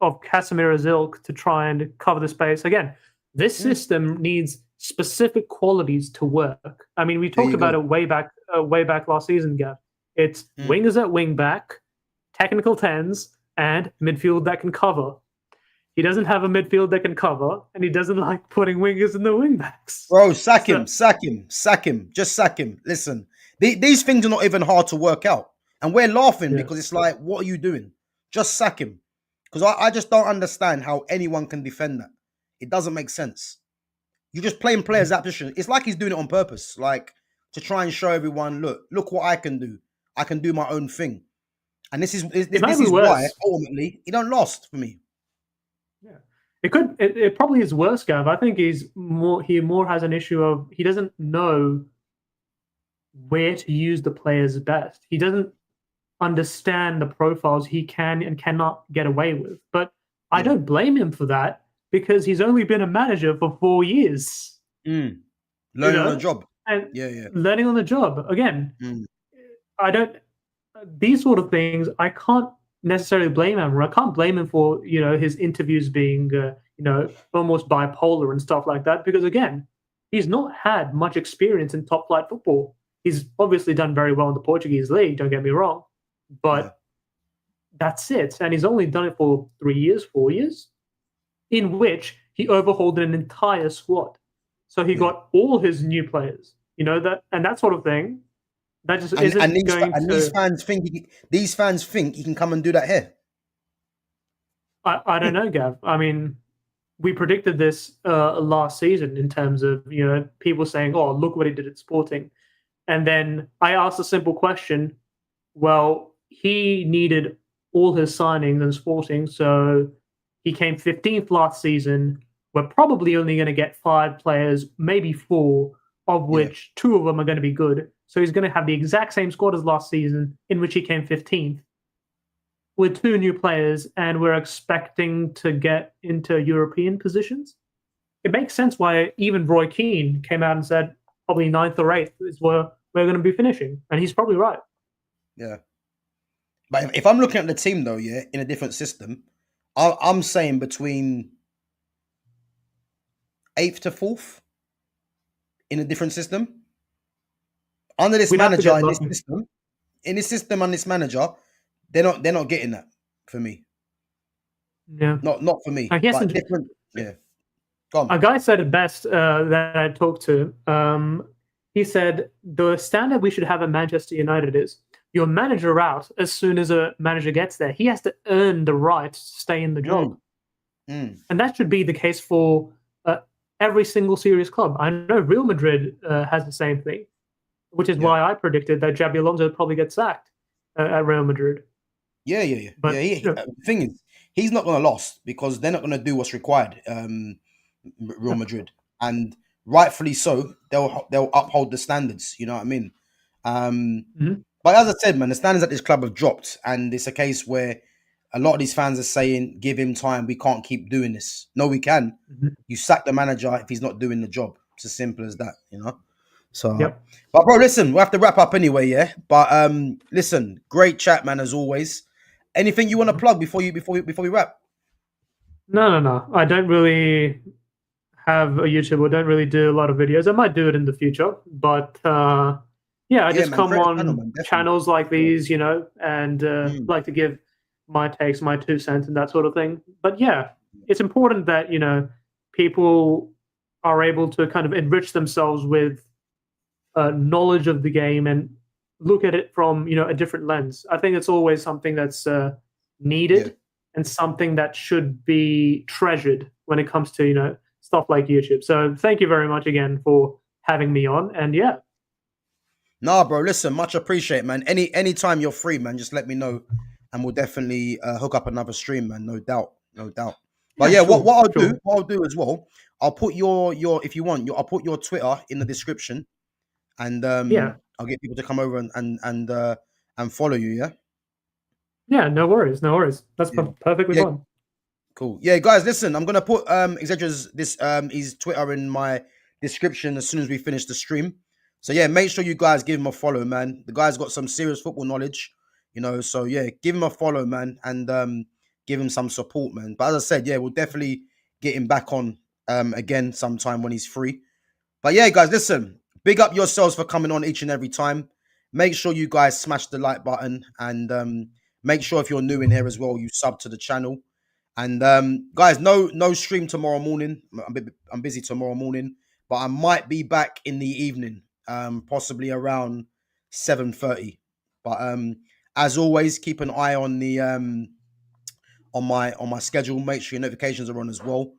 of Casemiro's ilk to try and cover the space. Again, this system needs specific qualities to work. I mean, we talked about it way back last season, Gav. It's wingers at wing back, technical 10s, and midfield that can cover. He doesn't have a midfield that can cover, and he doesn't like putting wingers in the wing backs. Bro, sack him. Just sack him. Listen, these things are not even hard to work out. And we're laughing because it's like, what are you doing? Just sack him. Because I just don't understand how anyone can defend that. It doesn't make sense. You're just playing players that position. It's like he's doing it on purpose, like to try and show everyone, look what I can do. I can do my own thing. And this is why ultimately he don't last for me. Yeah, It probably is worse, Gav. I think he more has an issue of he doesn't know where to use the players best. He doesn't understand the profiles he can and cannot get away with. But I Yeah. don't blame him for that because he's only been a manager for 4 years, Mm. you Learning on the know, job. and Yeah. learning on the job. Again, Mm. I don't these sort of things, I can't necessarily blame him. I can't blame him for his interviews being almost bipolar and stuff like that. Because again, he's not had much experience in top flight football. He's obviously done very well in the Portuguese league. Don't get me wrong, Yeah. but that's it. And he's only done it for 3 years, 4 years, in which he overhauled an entire squad. So he Yeah. got all his new players. That sort of thing. That just And isn't going these to. fans think he can come and do that here. I don't know, Gav. I mean, we predicted this last season in terms of people saying, "Oh, look what he did at Sporting," and then I asked a simple question. Well, he needed all his signings in Sporting, so he came 15th last season. We're probably only going to get 5 players, maybe 4, of Yeah. which 2 of them are going to be good. So he's going to have the exact same squad as last season, in which he came 15th, with 2 new players, and we're expecting to get into European positions. It makes sense why even Roy Keane came out and said probably 9th or 8th is where we're going to be finishing, and he's probably right. Yeah. But if I'm looking at the team though, yeah, in a different system, I'm saying between 8th to 4th in a different system. Under this We'd have to manager, get lucky. in this system and this manager, they're not getting that for me. Yeah, Not for me. I guess But different. Yeah. Go on. a guy said it best that I talked to. He said the standard we should have at Manchester United is your manager out as soon as a manager gets there. He has to earn the right to stay in the job, and that should be the case for every single serious club. I know Real Madrid has the same thing, which is Yeah. why I predicted that Xabi Alonso would probably get sacked at Real Madrid. Yeah. But The thing is, he's not going to lose because they're not going to do what's required. Real Madrid, and rightfully so. They'll uphold the standards. You know what I mean? Mhm. But as I said, man, the standards at this club have dropped, and it's a case where a lot of these fans are saying, "Give him time. We can't keep doing this." No, we can. Mhm. You sack the manager if he's not doing the job. It's as simple as that. So, Yep. but bro, listen, we'll have to wrap up anyway, yeah. But listen, great chat, man, as always. Anything you want to plug before we wrap? No. I don't really have a YouTube or don't really do a lot of videos. I might do it in the future, but yeah, I Yeah, just man, come create a channel, on man, definitely. channels like these, and Mm, like to give my takes, my 2 cents, and that sort of thing. But yeah, it's important that people are able to kind of enrich themselves with knowledge of the game and look at it from a different lens. I think it's always something that's yeah. needed and something that should be treasured when it comes to stuff like YouTube. So thank you very much again for having me on. And yeah, Nah, bro, listen, much appreciate, man. Anytime you're free, man, just let me know, and we'll definitely hook up another stream, man. No doubt, no doubt. But yeah, yeah, what sure, what I'll sure. do, what I'll do as well, I'll put your if you want, I'll put your Twitter in the description, and Yeah, I'll get people to come over and follow you. Yeah, yeah, no worries, no worries. That's yeah, perfectly yeah. fine. Cool. Yeah, guys, listen, I'm gonna put Exedra's his Twitter in my description as soon as we finish the stream. So yeah, make sure you guys give him a follow, man. The guy's got some serious football knowledge, So yeah, give him a follow, man, and give him some support, man. But as I said, yeah, we'll definitely get him back on again sometime when he's free. But yeah, guys, listen, big up yourselves for coming on each and every time. Make sure you guys smash the like button and make sure if you're new in here as well, you sub to the channel. And guys, no stream tomorrow morning. I'm busy tomorrow morning, but I might be back in the evening, possibly around 7:30. But as always, keep an eye on the on my schedule. Make sure your notifications are on as well.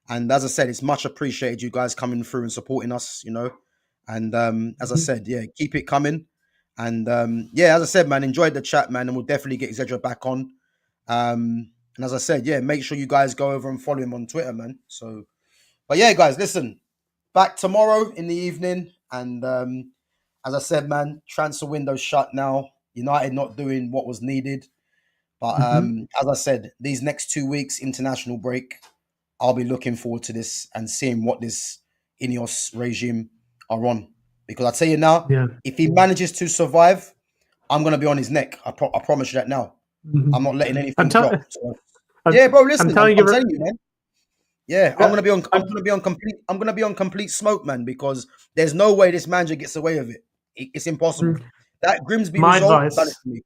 And as I said, it's much appreciated you guys coming through and supporting us. And as I Mhm. said, yeah, keep it coming. And yeah, as I said, man, enjoyed the chat, man, and we'll definitely get Exedra back on. And as I said, yeah, make sure you guys go over and follow him on Twitter, man. So, but yeah, guys, listen, back tomorrow in the evening. And as I said, man, transfer window shut now. United not doing what was needed. But as I said, these next 2 weeks, international break, I'll be looking forward to this and seeing what this Ineos regime are on. Because I tell you now, Yeah. if he manages to survive, I'm going to be on his neck. I promise you that now. I'm not letting anything drop. So, yeah, bro, listen, I'm telling you, man. Yeah, I'm gonna be on complete smoke, man, because there's no way this manager gets away with it. It's impossible. That Grimsby result done it for me.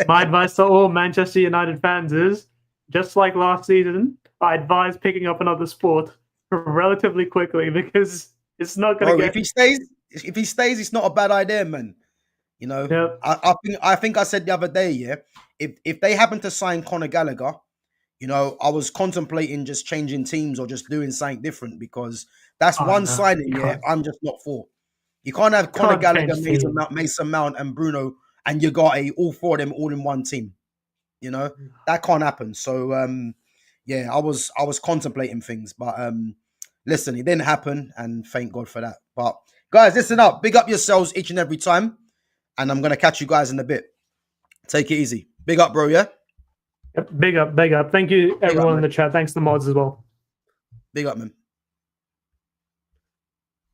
My advice to all Manchester United fans is, just like last season, I advise picking up another sport relatively quickly because it's not going to get. If he stays, it's not a bad idea, man. You know, Yep. I think I said the other day, yeah. If they happen to sign Conor Gallagher, you know, I was contemplating just changing teams or just doing something different because that's one signing, yeah, I'm just not for. You can't have Conor Gallagher, Mason Mount, and Bruno, and you got all four of them all in one team. You know, that can't happen. So, yeah, I was contemplating things, but listen, it didn't happen, and thank God for that. But guys, listen up, big up yourselves each and every time, and I'm gonna catch you guys in a bit. Take it easy. Big up, bro. Yeah. Big up. Thank you, everyone in the chat. Thanks to the mods as well. Big up, man.